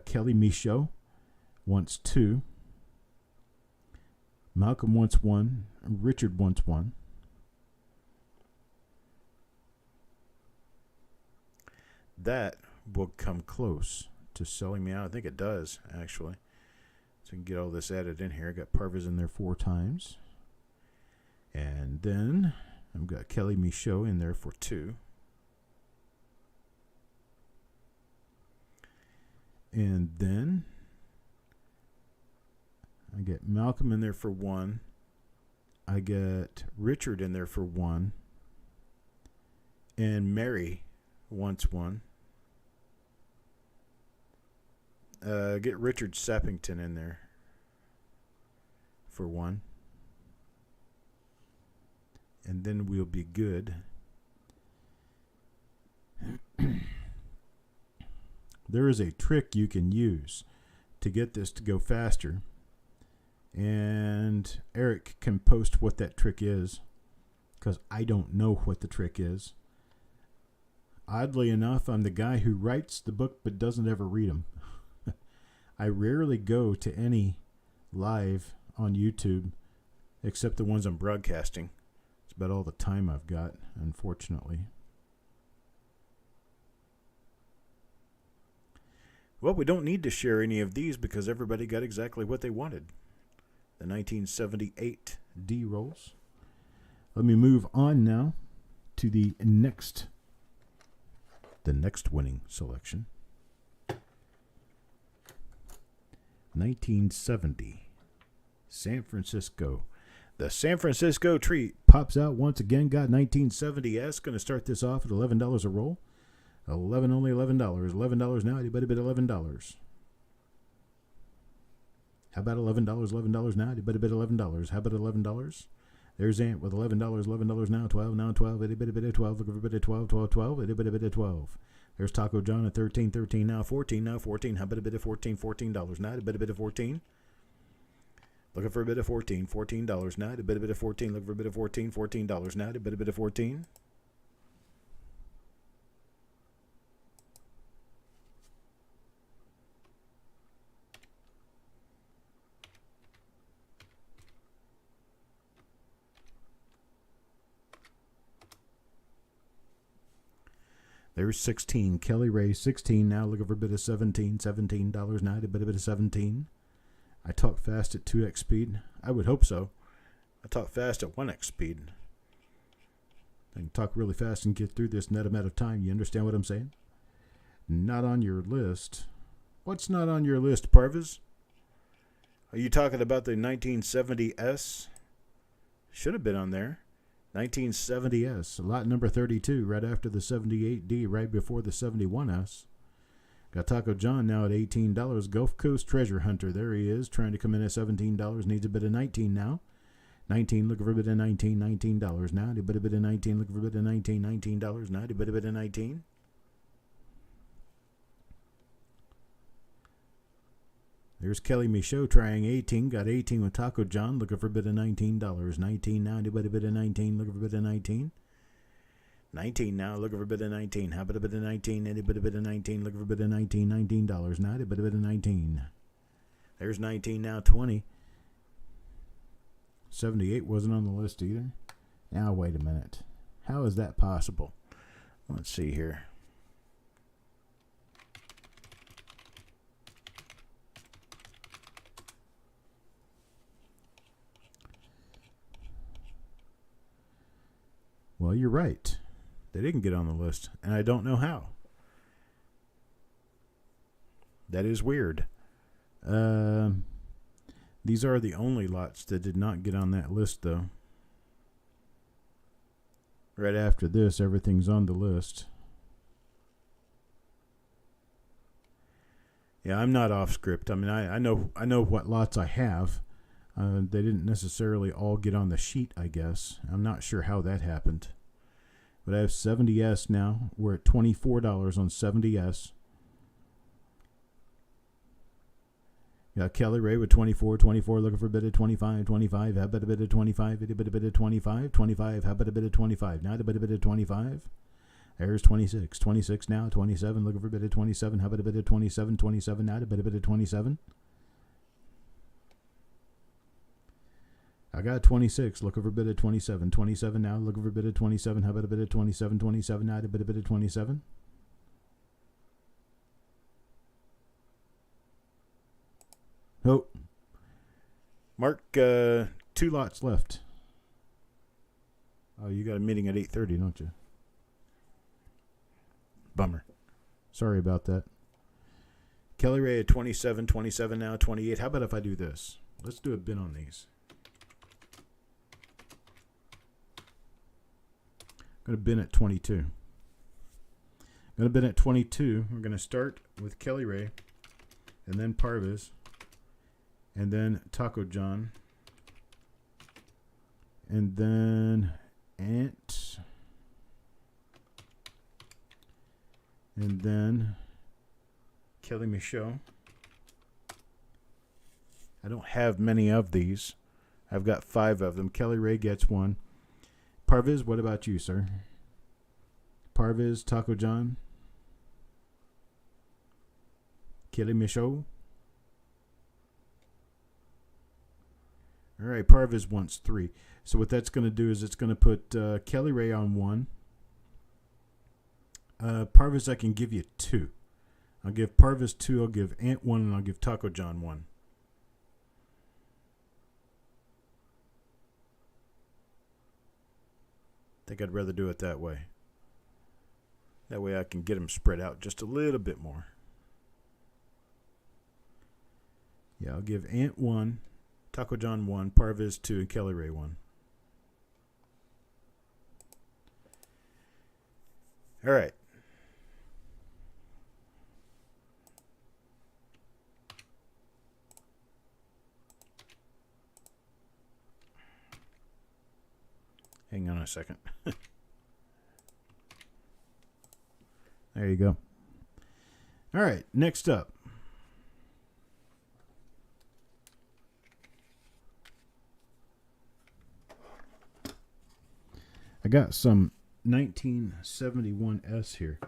Kelly Michaud wants 2. Malcolm wants 1. Richard wants 1. That will come close to selling me out. I think it does, actually. So we can get all this added in here. I got Parviz in there 4 times. And then I've got Kelly Michaud in there for 2. And then I get Malcolm in there for 1. I get Richard in there for 1. And Mary wants 1. Get Richard Sappington in there for 1. And then we'll be good. There is a trick you can use to get this to go faster. And Eric can post what that trick is, because I don't know what the trick is. Oddly enough, I'm the guy who writes the book but doesn't ever read them. I rarely go to any live on YouTube except the ones I'm broadcasting. It's about all the time I've got, unfortunately. Well, we don't need to share any of these because everybody got exactly what they wanted. The 1978 D rolls. Let me move on now to the next winning selection. 1970 San Francisco. The San Francisco treat pops out once again. Got 1970S. Going to start this off at $11 a roll. Only $11. $11 now. Anybody bid $11? How about $11? $11 now. Anybody bid $11? How about $11? There's Ant with $11. $11 now. 12 now. 12. Anybody bid at 12? Look for a bid at 12. 12. 12. Anybody bid at 12? There's Taco John at 13. 13 now. 14 now. 14. How about a bid at 14? $14 now. Anybody bid at 14? Looking for a bid of $14. $14 now. A bid of 14. Looking for a bid of 14. $14 now. A bid of 14. There's 16. Kelly Ray, 16 now. Looking for a bid of 17. $17 now. A bid of 17. I talk fast at 2x speed. I would hope so. I talk fast at 1x speed. I can talk really fast and get through this net amount of time. You understand what I'm saying? Not on your list. What's not on your list, Parviz? Are you talking about the 1970S? Should have been on there. 1970S, lot number 32, right after the 78D, right before the 71S. Got Taco John now at $18. Gulf Coast Treasure Hunter, there he is, trying to come in at $17. Needs a bid of 19 now. 19, looking for a bid of 19, $19 now. A bid of 19, looking for a bid of 19, $19 now. A bid of 19. There's Kelly Michaud trying 18. Got 18 with Taco John. Looking for a bid of $19. 19 now. Anybody bid of 19? Looking for a bid of 19. 19 now, looking for a bid of 19. How about a bid of 19? Anybody bid of 19? Looking for a bid of 19. $19. Now, a bid of 19. There's 19 now, 20. 78 wasn't on the list either. Now, wait a minute. How is that possible? Let's see here. Well, you're right. They didn't get on the list, and I don't know how. That is weird. These are the only lots that did not get on that list, though. Right after this, everything's on the list. Yeah, I'm not off script. I mean, I know what lots I have. They didn't necessarily all get on the sheet, I guess. I'm not sure how that happened. But I have 70S now. We're at $24 on 70S. Got Kelly Ray with 24, looking for a bid of 25, how about a bid of 25, a bit of 25, how about a bid of 25, now a bit of 25. There's 26 now, 27, looking for a bid of 27, how about a bid of 27, now a bit of 27. I got 26, looking for a bit of 27 now, looking for a bit of 27, how about a bit of 27, now a bit of 27. Oh, Mark, 2 lots left. Oh, you got a meeting at 8:30, don't you? Bummer. Sorry about that. Kelly Ray at 27 now, 28. How about if I do this? Let's do a bin on these. I'm going to bin at 22. We're going to start with Kelly Ray, and then Parviz, and then Taco John, and then Ant, and then Kelly Michaud. I don't have many of these. I've got 5 of them. Kelly Ray gets 1. Parviz, what about you, sir? Parviz, Taco John, Kelly Michaud. All right, Parviz wants 3. So what that's going to do is it's going to put Kelly Ray on 1. Parviz, I can give you 2. I'll give Parviz 2, I'll give Ant 1, and I'll give Taco John 1. I think I'd rather do it that way. That way I can get them spread out just a little bit more. Yeah, I'll give Ant 1, Taco John 1, Parviz 2, and Kelly Ray 1. All right. Hang on a second. There you go. All right, next up. I got some 1971S here.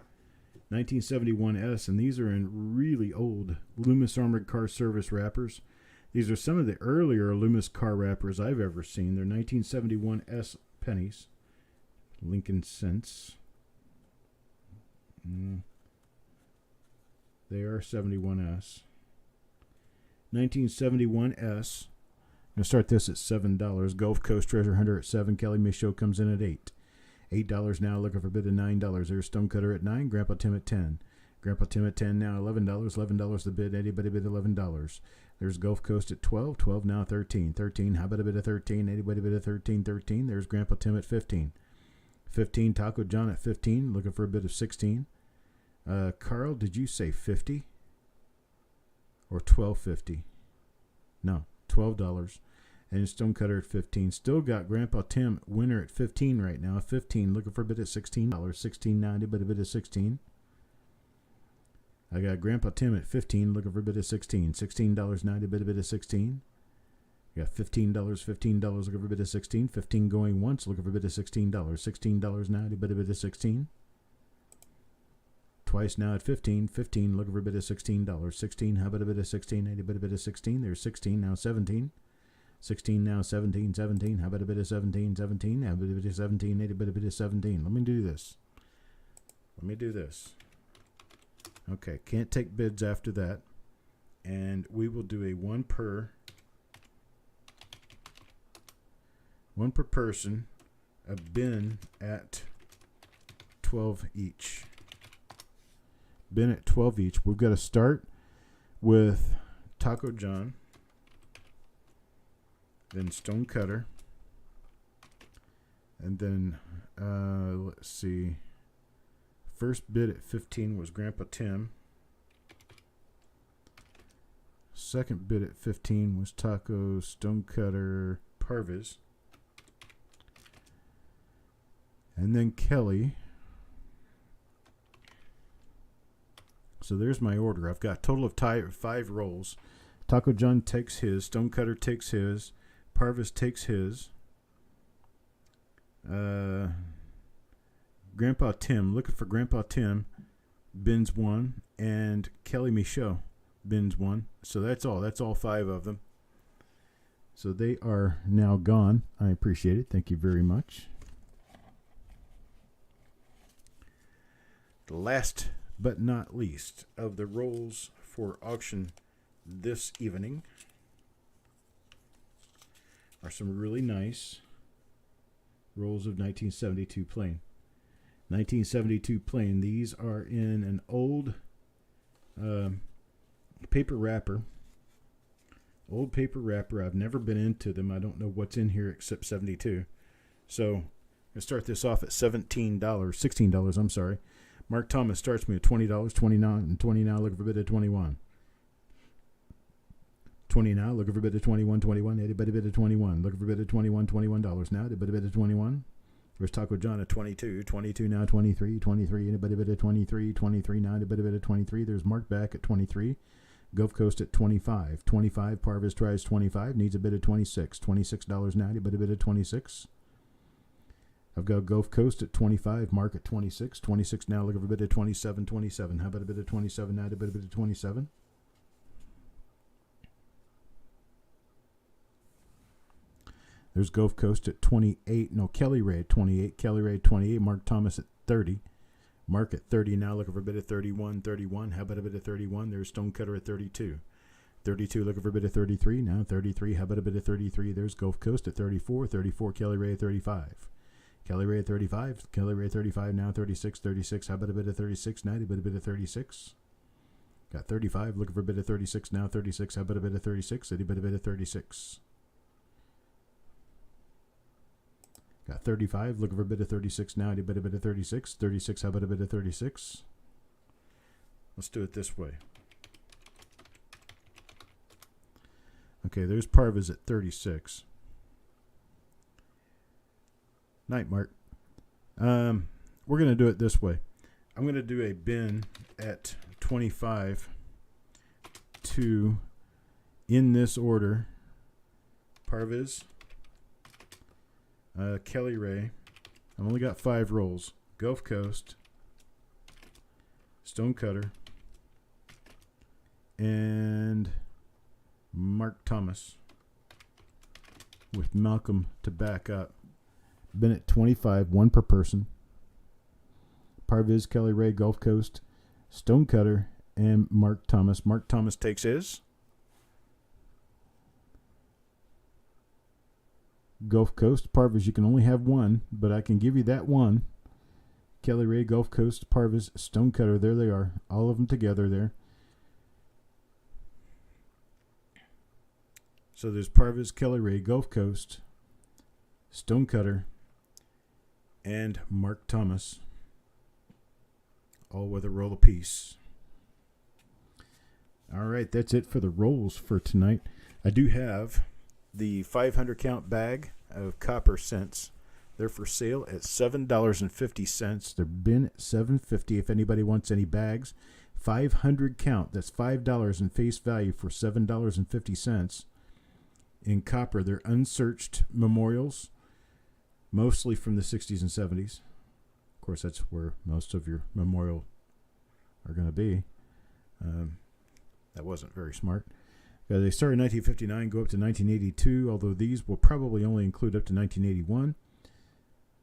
1971S, and these are in really old Loomis Armored Car Service wrappers. These are some of the earlier Loomis car wrappers I've ever seen. They're 1971S pennies. Lincoln cents. They are 71S. 1971S. I'm going to start this at $7. Gulf Coast Treasure Hunter at 7. Kelly Michaud comes in at 8. $8 now, looking for a bid of $9. There's Stonecutter at 9. Grandpa Tim at 10. Grandpa Tim at 10 now, $11. $11 the bid. Anybody bid $11. There's Gulf Coast at 12. 12 now, 13. 13, how about a bid of 13? Anybody bid of 13? 13. There's Grandpa Tim at 15. 15, Taco John at 15. Looking for a bid of 16. Carl, did you say 50? Or $12.50? No, $12. And Stonecutter at 15. Still got Grandpa Tim winner at 15 right now. 15, looking for a bid at $16. $16.90, but a bid of 16. I got Grandpa Tim at 15, looking for a bid of 16. $16.90, bid of 16. We got $15, $15, looking for a bid of 16. 15 going once, looking for a bid of $16. $16 now, a bid of 16. Twice now at 15. 15, looking for a bid of $16. 16, how about a bid of 16? A bid of 16. There's 16, now 17. 16 now, 17, 17. How about a bit of 17, 17? How about a bit of 17, a bit of 17. Let me do this. Okay, can't take bids after that. And we will do a one per person, a bin at 12 each. Bin at 12 each. We've got to start with Taco John, then Stonecutter, and then let's see. First bid at 15 was Grandpa Tim. Second bid at 15 was Taco, Stonecutter, Parvis. And then Kelly. So there's my order. I've got a total of 5 rolls. Taco John takes his. Stonecutter takes his. Parvis takes his. Grandpa Tim, looking for Grandpa Tim, bins 1, and Kelly Michaud bins 1. So that's all. That's all 5 of them. So they are now gone. I appreciate it. Thank you very much. The last but not least of the rolls for auction this evening are some really nice rolls of 1972 plain. 1972 plain. These are in an old paper wrapper. Old paper wrapper. I've never been into them. I don't know what's in here except 72. So I'm going to start this off at $16, I'm sorry. Mark Thomas starts me at $20, 29, and 20 now, looking for a bid of 21. 20 now, looking for a bid of 21, 21, a bid of 21, looking for a bid of 21, $21 now, a bid of 21. There's Taco John at 22, 22 now, 23, 23, and a bit of 23, 23 now, a bit of 23. There's Mark back at 23. Gulf Coast at 25, 25. Parvis tries 25, needs a bid of 26, $26 now, a bit of 26. I've got Gulf Coast at 25, Mark at 26, 26 now, looking for a bit of 27, 27. How about a bit of 27 now, a bit of 27? There's Gulf Coast at 28. No, Kelly Ray at 28. Kelly Ray at 28. Mark Thomas at 30. Mark at 30 now, looking for a bit of 31, 31. How about a bit of 31? There's Stonecutter at 32. 32, looking for a bit of 33. Now 33. How about a bit of 33? There's Gulf Coast at 34. 34, Kelly Ray at 35. Kelly Ray at 35. Kelly Ray at 35 now. 36. 36. How about a bit of 36 now? A bit of 36. Got 35. Looking for a bit of 36 now. 36. How about a bit of 36? A bit of 36. Got 35. Looking for a bit of 36 now. A bit of 36. 36. How about a bit of 36? Let's do it this way. Okay, there's Parvis at 36. Night, Mark. We're going to do it this way. I'm going to do a bin at 25 to, in this order, Parvis, Kelly Ray. I've only got 5 rolls. Gulf Coast, Stonecutter, and Mark Thomas, with Malcolm to back up. Been at 25, 1 per person. Parvis, Kelly Ray, Gulf Coast, Stonecutter, and Mark Thomas. Mark Thomas takes his. Gulf Coast, Parvis, you can only have 1, but I can give you that 1. Kelly Ray, Gulf Coast, Parvis, Stonecutter, there they are. All of them together there. So there's Parvis, Kelly Ray, Gulf Coast, Stonecutter, and Mark Thomas, all with a roll apiece. All right, that's it for the rolls for tonight. I do have the 500 count bag of copper cents. They're for sale at $7.50. They're bin at $7.50 if anybody wants any bags. 500 count, that's $5 in face value for $7.50. in copper. They're unsearched memorials, mostly from the 60s and 70s. Of course, that's where most of your memorial are going to be. That wasn't very smart. They start in 1959, go up to 1982, although these will probably only include up to 1981.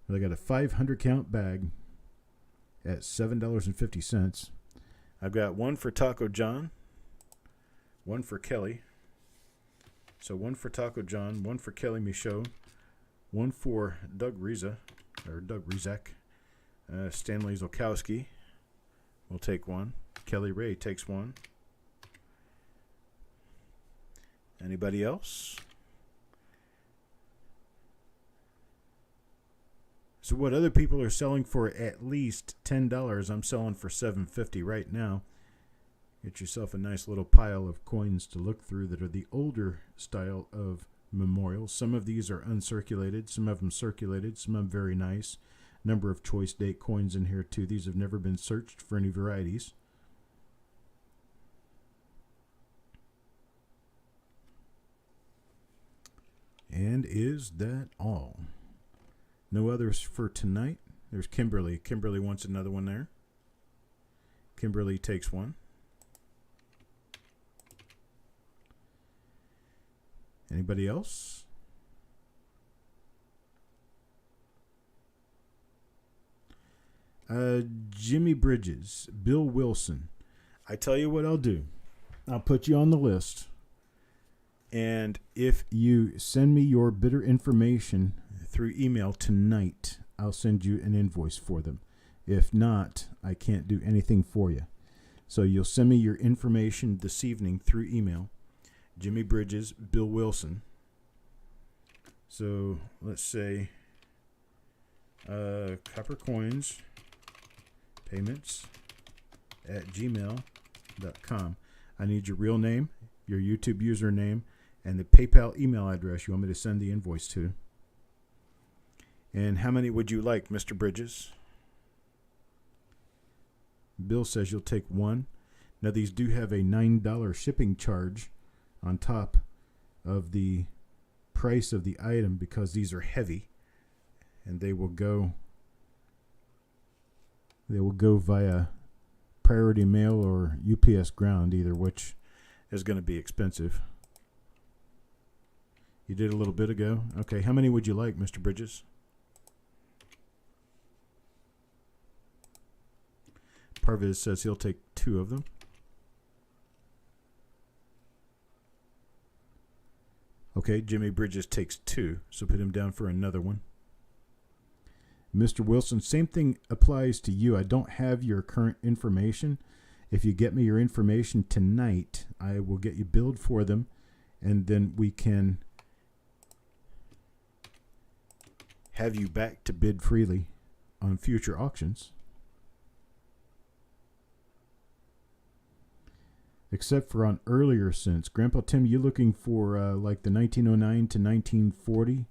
They got a 500 count bag at $7.50. I've got one for Taco John, one for Kelly. So one for Taco John, one for Kelly Michaud, one for Doug Rizak, Stanley Zolkowski will take one. Kelly Ray takes one. Anybody else? So what other people are selling for at least $10, I'm selling for $7.50 right now. Get yourself a nice little pile of coins to look through that are the older style of memorials. Some of these are uncirculated, some of them circulated, some of them very nice. Number of choice date coins in here too. These have never been searched for any varieties. And is that all? No others for tonight. There's Kimberly. Kimberly wants another one there. Kimberly takes one. Anybody else? Jimmy Bridges, Bill Wilson. I tell you what I'll do. I'll put you on the list. And if you send me your bidder information through email tonight, I'll send you an invoice for them. If not, I can't do anything for you. So you'll send me your information this evening through email. Jimmy Bridges, Bill Wilson. So let's say Coppercoins payments at gmail.com. I need your real name, your YouTube username, and the PayPal email address you want me to send the invoice to. And how many would you like, Mr. Bridges? Bill says you'll take one. Now these do have a $9 shipping charge on top of the price of the item because these are heavy, and they will go via priority mail or UPS ground, either which is going to be expensive. You did a little bit ago. Okay, how many would you like, Mr. Bridges? Parviz says he'll take 2 of them. Okay, Jimmy Bridges takes 2, so put him down for another one. Mr. Wilson, same thing applies to you. I don't have your current information. If you get me your information tonight, I will get you billed for them, and then we can have you back to bid freely on future auctions. Except for on earlier cents. Grandpa Tim, you looking for like the 1909 to 1940?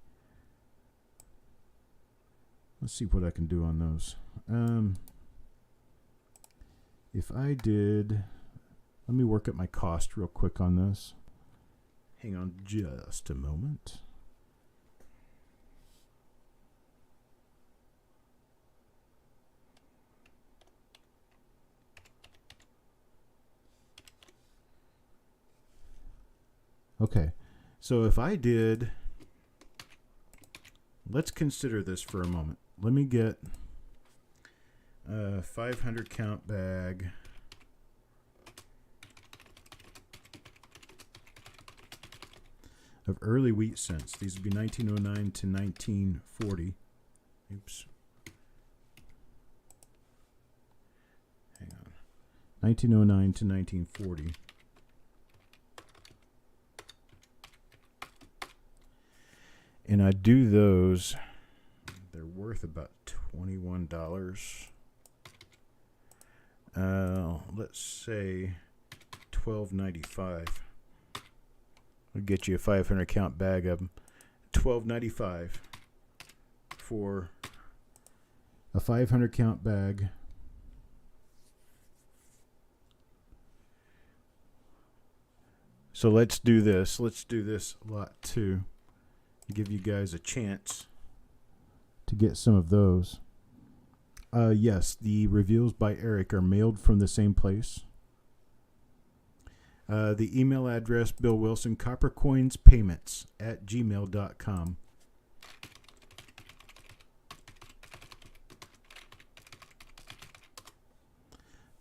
Let's see what I can do on those. If I did, let me work up my cost real quick on this. Hang on just a moment. Okay, so if I did, let's consider this for a moment. Let me get a 500 count bag of early wheat cents. These would be 1909 to 1940. Oops. Hang on. 1909 to 1940. And I do those, they're worth about $21. Let's say $12.95. We'll get you a 500 count bag of them. $12.95 for a 500 count bag. So let's do this. Let's do this lot 2. Give you guys a chance to get some of those. Yes, the reveals by Eric are mailed from the same place. The email address, Bill Wilson, coppercoinspayments@gmail.com.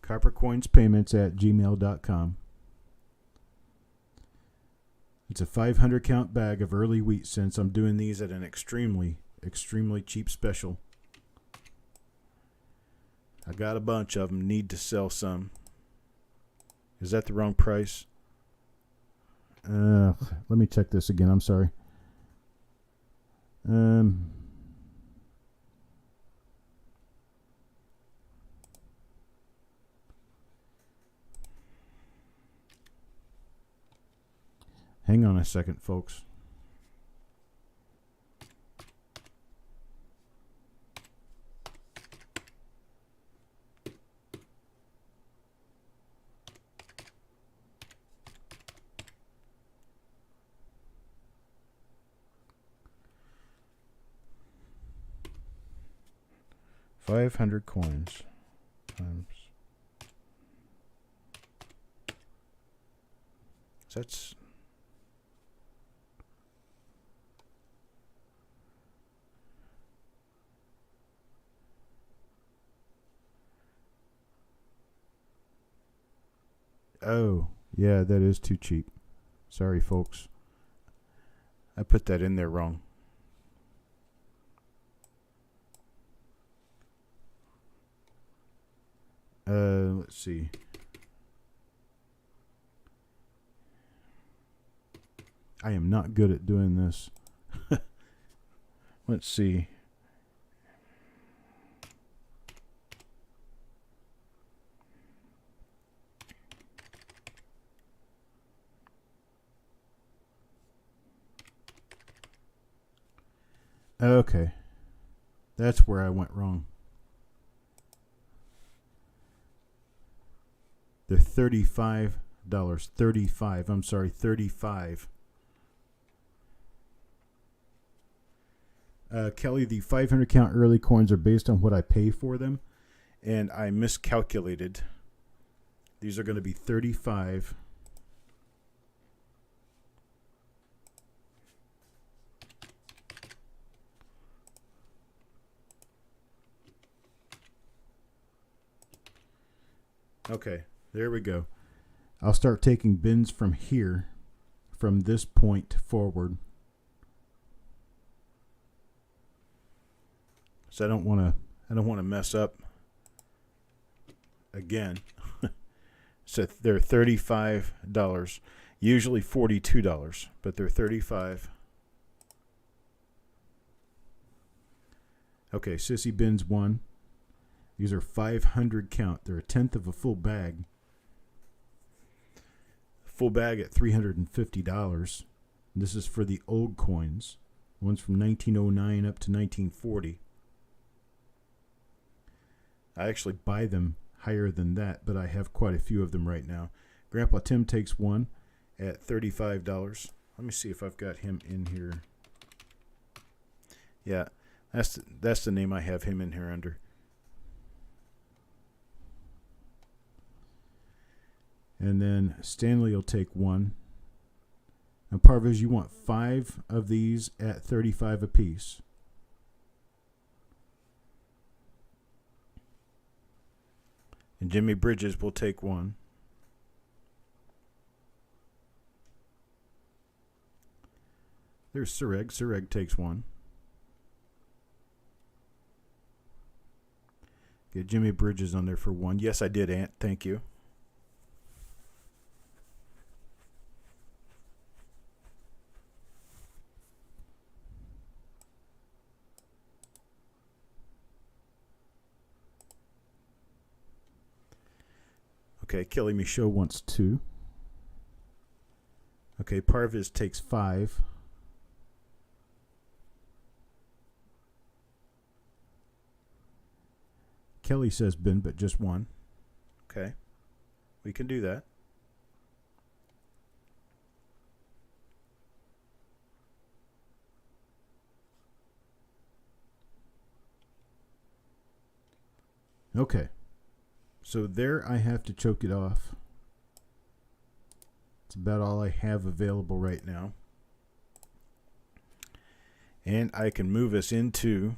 coppercoinspayments@gmail.com. It's a 500 count bag of early wheat since I'm doing these at an extremely cheap special. I got a bunch of them, need to sell some. Is that the wrong price? Let me check this again, I'm sorry. Hang on a second, folks. $500 coins times. That's oh, yeah, that is too cheap. Sorry, folks. I put that in there wrong. Let's see. I am not good at doing this. Let's see. Okay. That's where I went wrong. They're $35. 35. I'm sorry, 35. Kelly, the 500 count early coins are based on what I pay for them, and I miscalculated. These are going to be 35. Okay, there we go. I'll start taking bins from here, from this point forward. So I don't want to mess up again. So they're $35, usually $42, but they're $35. Okay, Sissy Bins 1. These are 500 count. They're a tenth of a full bag. Full bag at $350. This is for the old coins. One's from 1909 up to 1940. I actually buy them higher than that, but I have quite a few of them right now. Grandpa Tim takes one at $35. Let me see if I've got him in here. Yeah, that's the name I have him in here under. And then Stanley will take one. And Parvez, you want 5 of these at $35 a piece. And Jimmy Bridges will take one. There's Sureg. Sureg takes one. Get Jimmy Bridges on there for one. Yes, I did, Aunt. Thank you. Okay, Kelly Michaud wants 2. Okay, Parviz takes 5. Kelly says bin, but just 1. Okay, we can do that. Okay. So there I have to choke it off. It's about all I have available right now. And I can move us into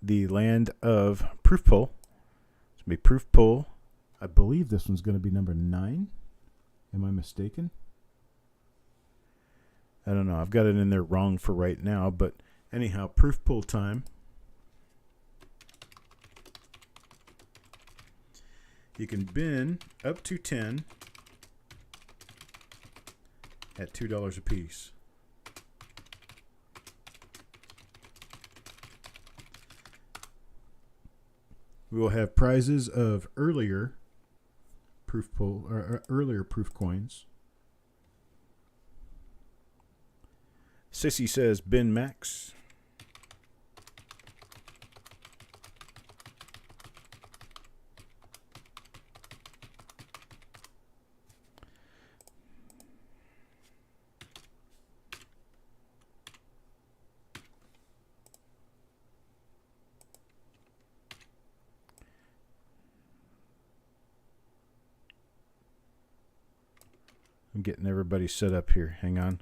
the land of proof pull. It's going to be proof pull. I believe this one's going to be number 9. Am I mistaken? I don't know. I've got it in there wrong for right now. But anyhow, proof pull time. You can bin up to 10 at $2 a piece. We will have prizes of earlier proof pull or earlier proof coins. Sissy says bin max. I'm getting everybody set up here. Hang on.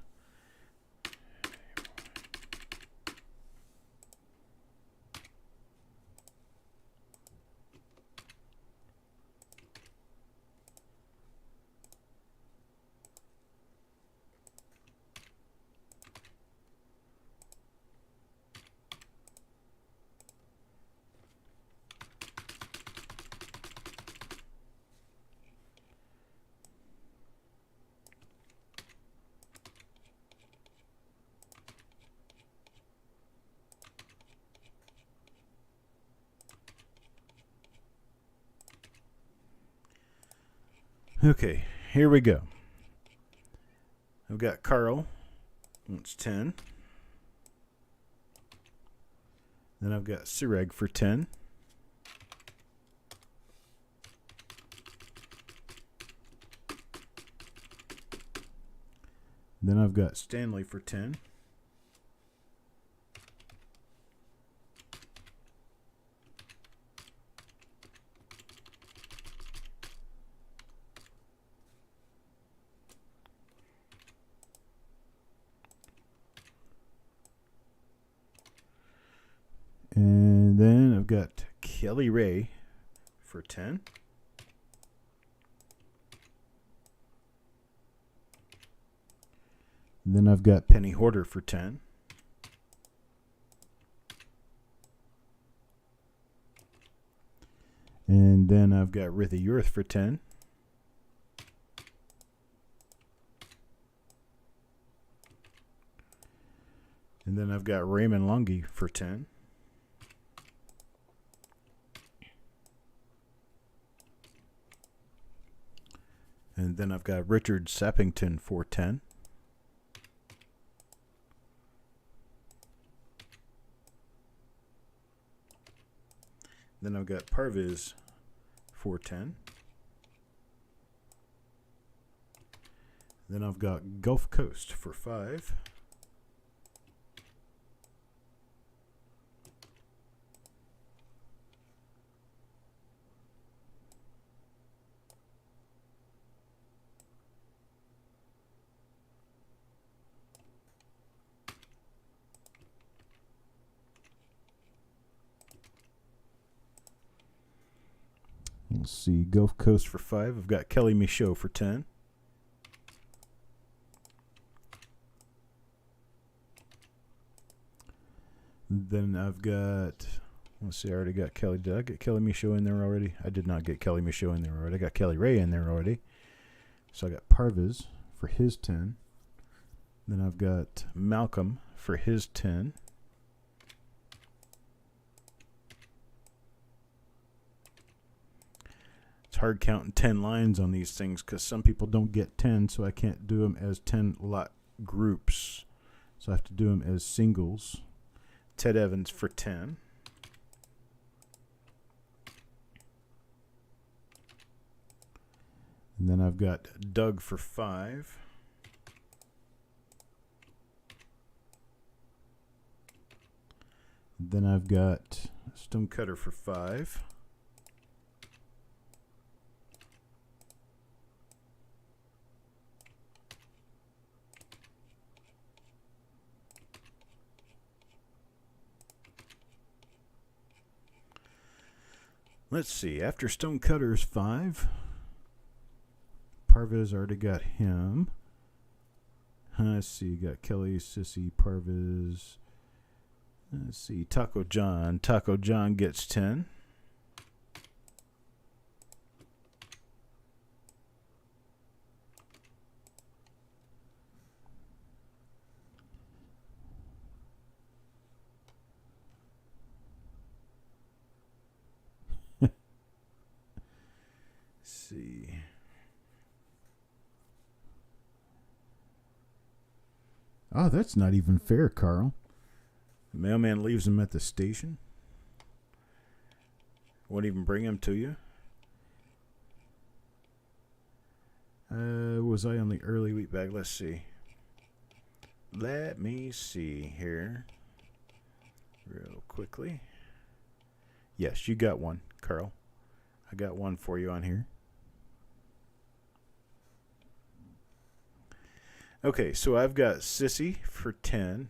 Okay, here we go. I've got Carl. That's 10. Then I've got Sireg for 10. Then I've got Stanley for 10. And then I've got Kelly Ray for 10. Then I've got Penny Hoarder for 10. And then I've got Rithy Urth for 10. And then I've got Raymond Longy for 10. And then I've got Richard Sappington for 10. Then I've got Parviz for 10. Then I've got Gulf Coast for 5. Let's see, Gulf Coast for 5. I've got Kelly Michaud for 10. Then I've got, let's see, I already got Kelly. Did I get Kelly Michaud in there already? I did not get Kelly Michaud in there already. I got Kelly Ray in there already. So I got Parviz for his 10. Then I've got Malcolm for his 10. It's hard counting 10 lines on these things because some people don't get 10, so I can't do them as 10 lot groups. So I have to do them as singles. Ted Evans for 10. And then I've got Doug for 5. Then I've got Stonecutter for 5. Let's see. After Stonecutter's 5. Parvez already got him. Let's see. You got Kelly, Sissy, Parvez. Let's see. Taco John. Taco John gets 10. See. Oh, that's not even fair, Carl. The mailman leaves him at the station. Won't even bring him to you. Was I on the early wheat bag? Let's see. Let me see here. Real quickly. Yes, you got one, Carl. I got one for you on here. Okay, so I've got Sissy for 10,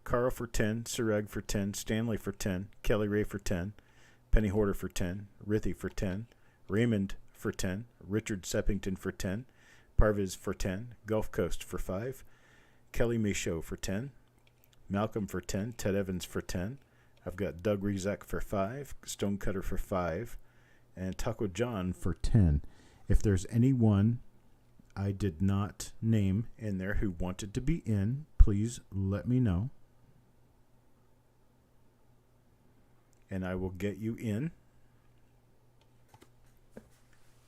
Carl for 10, Sareg for 10, Stanley for 10, Kelly Ray for 10, Penny Horder for 10, Rithy for 10, Raymond for 10, Richard Seppington for 10, Parvez for 10, Gulf Coast for 5, Kelly Michaud for 10, Malcolm for 10, Ted Evans for 10. I've got Doug Rezak for 5, Stonecutter for 5, and Taco John for 10. If there's anyone I did not name in there who wanted to be in, please let me know. And I will get you in.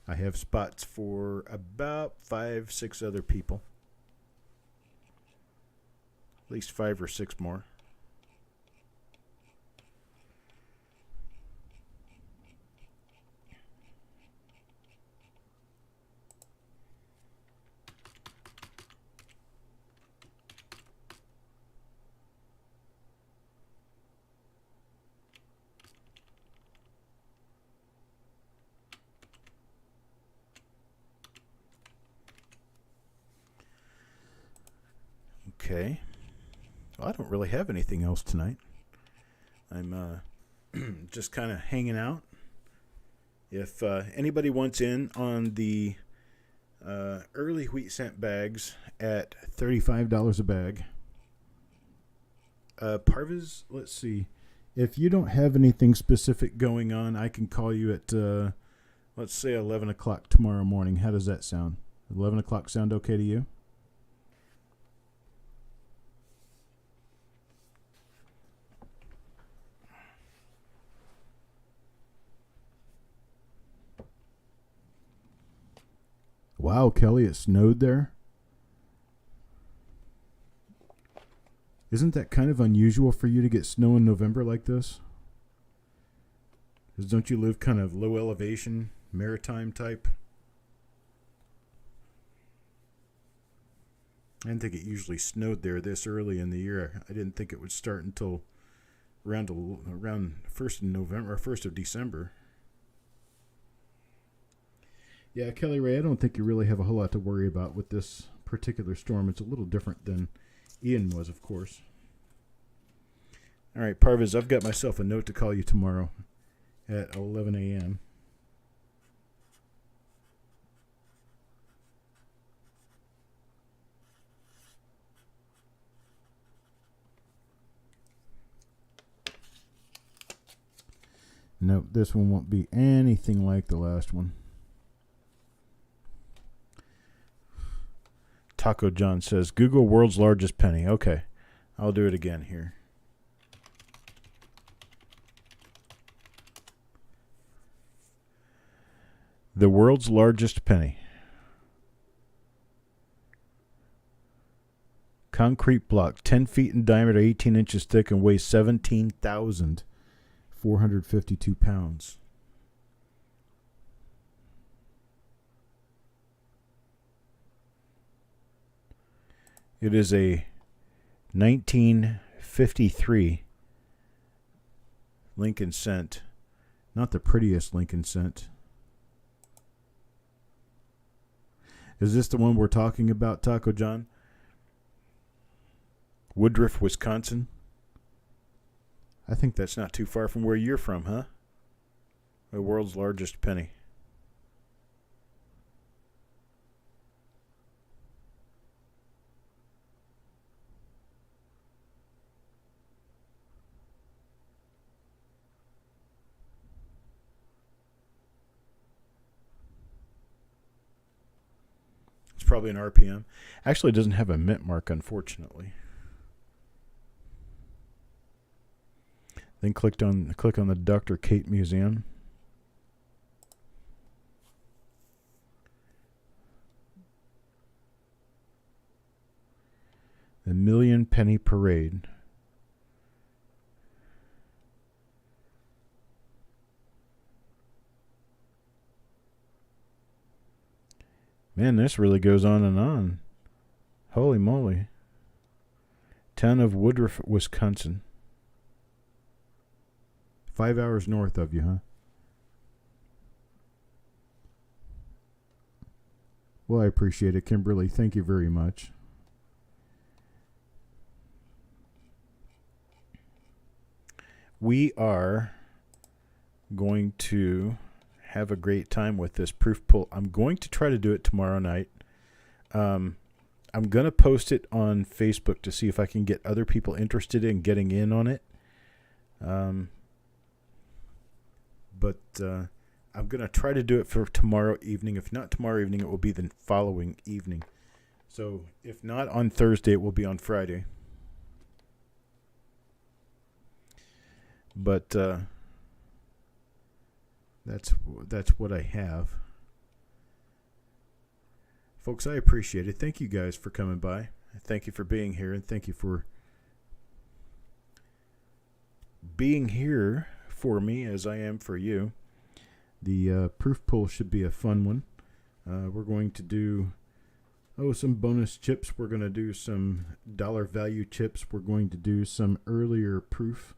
I have spots for about 5, 6 other people. At least 5 or 6 more. Okay. Well, I don't really have anything else tonight. I'm just kind of hanging out. If anybody wants in on the early wheat cent bags at $35 a bag, Parvez, let's see. If you don't have anything specific going on, I can call you at, let's say, 11 o'clock tomorrow morning. How does that sound? 11 o'clock sound okay to you? Wow, Kelly, it snowed there. Isn't that kind of unusual for you to get snow in November like this? 'Cause don't you live kind of low elevation, maritime type? I didn't think it usually snowed there this early in the year. I didn't think it would start until around 1st of November or 1st of December. Yeah, Kelly Ray, I don't think you really have a whole lot to worry about with this particular storm. It's a little different than Ian was, of course. All right, Parvez, I've got myself a note to call you tomorrow at 11 a.m. Nope, this one won't be anything like the last one. Taco John says, Google world's largest penny. Okay, I'll do it again here. The world's largest penny. Concrete block, 10 feet in diameter, 18 inches thick, and weighs 17,452 pounds. It is a 1953 Lincoln cent. Not the prettiest Lincoln cent. Is this the one we're talking about, Taco John? Woodruff, Wisconsin? I think that's not too far from where you're from, huh? The world's largest penny. It's probably an RPM. Actually, it doesn't have a mint mark, unfortunately. Then click on the Dr. Kate Museum. The Million Penny Parade. Man, this really goes on and on. Holy moly. Town of Woodruff, Wisconsin. 5 hours north of you, huh? Well, I appreciate it, Kimberly. Thank you very much. We are going to have a great time with this proof pull. I'm going to try to do it tomorrow night. I'm going to post it on Facebook to see if I can get other people interested in getting in on it. But I'm going to try to do it for tomorrow evening. If not tomorrow evening, it will be the following evening. So if not on Thursday, it will be on Friday. But that's what I have. Folks, I appreciate it. Thank you guys for coming by. Thank you for being here, and thank you for being here for me as I am for you. The proof pull should be a fun one. We're going to do some bonus chips. We're going to do some dollar value chips. We're going to do some earlier proof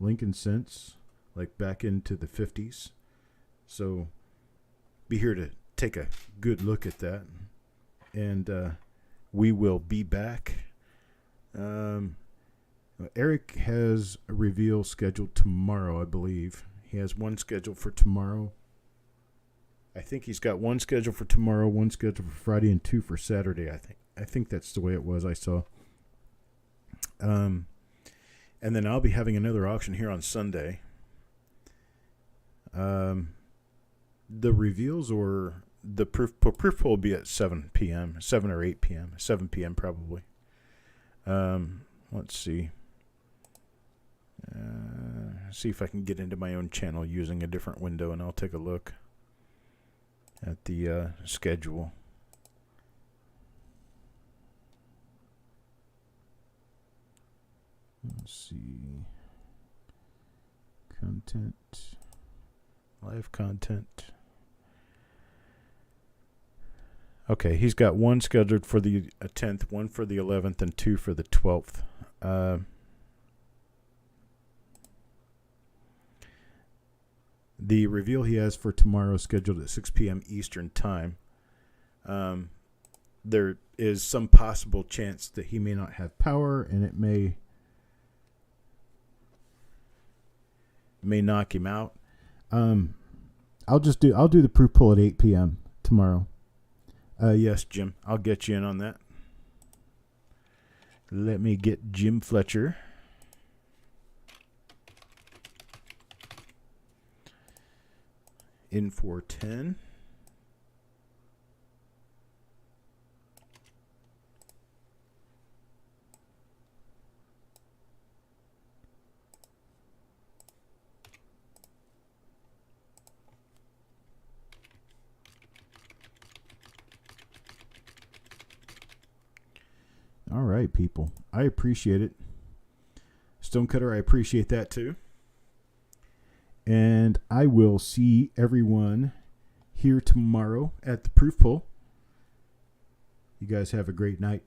Lincoln cents, like back into the 50s. So be here to take a good look at that. And we will be back. Eric has a reveal scheduled tomorrow, I believe. He has one scheduled for tomorrow. I think he's got one scheduled for tomorrow, one scheduled for Friday, and two for Saturday. I think that's the way it was. I saw. And then I'll be having another auction here on Sunday. The reveals or the proof pull will be at 7 p.m., 7 or 8 p.m., 7 p.m. probably. Let's see. See if I can get into my own channel using a different window, and I'll take a look at the schedule. Let's see. Content. Live content. Okay, he's got one scheduled for the 10th, one for the 11th, and two for the 12th. The reveal he has for tomorrow is scheduled at 6 p.m. Eastern Time. There is some possible chance that he may not have power, and it may knock him out. I'll do the proof pull at 8 p.m. tomorrow. Yes, Jim. I'll get you in on that. Let me get Jim Fletcher. In for 10. All right, people. I appreciate it. Stonecutter, I appreciate that too. And I will see everyone here tomorrow at the proof pull. You guys have a great night.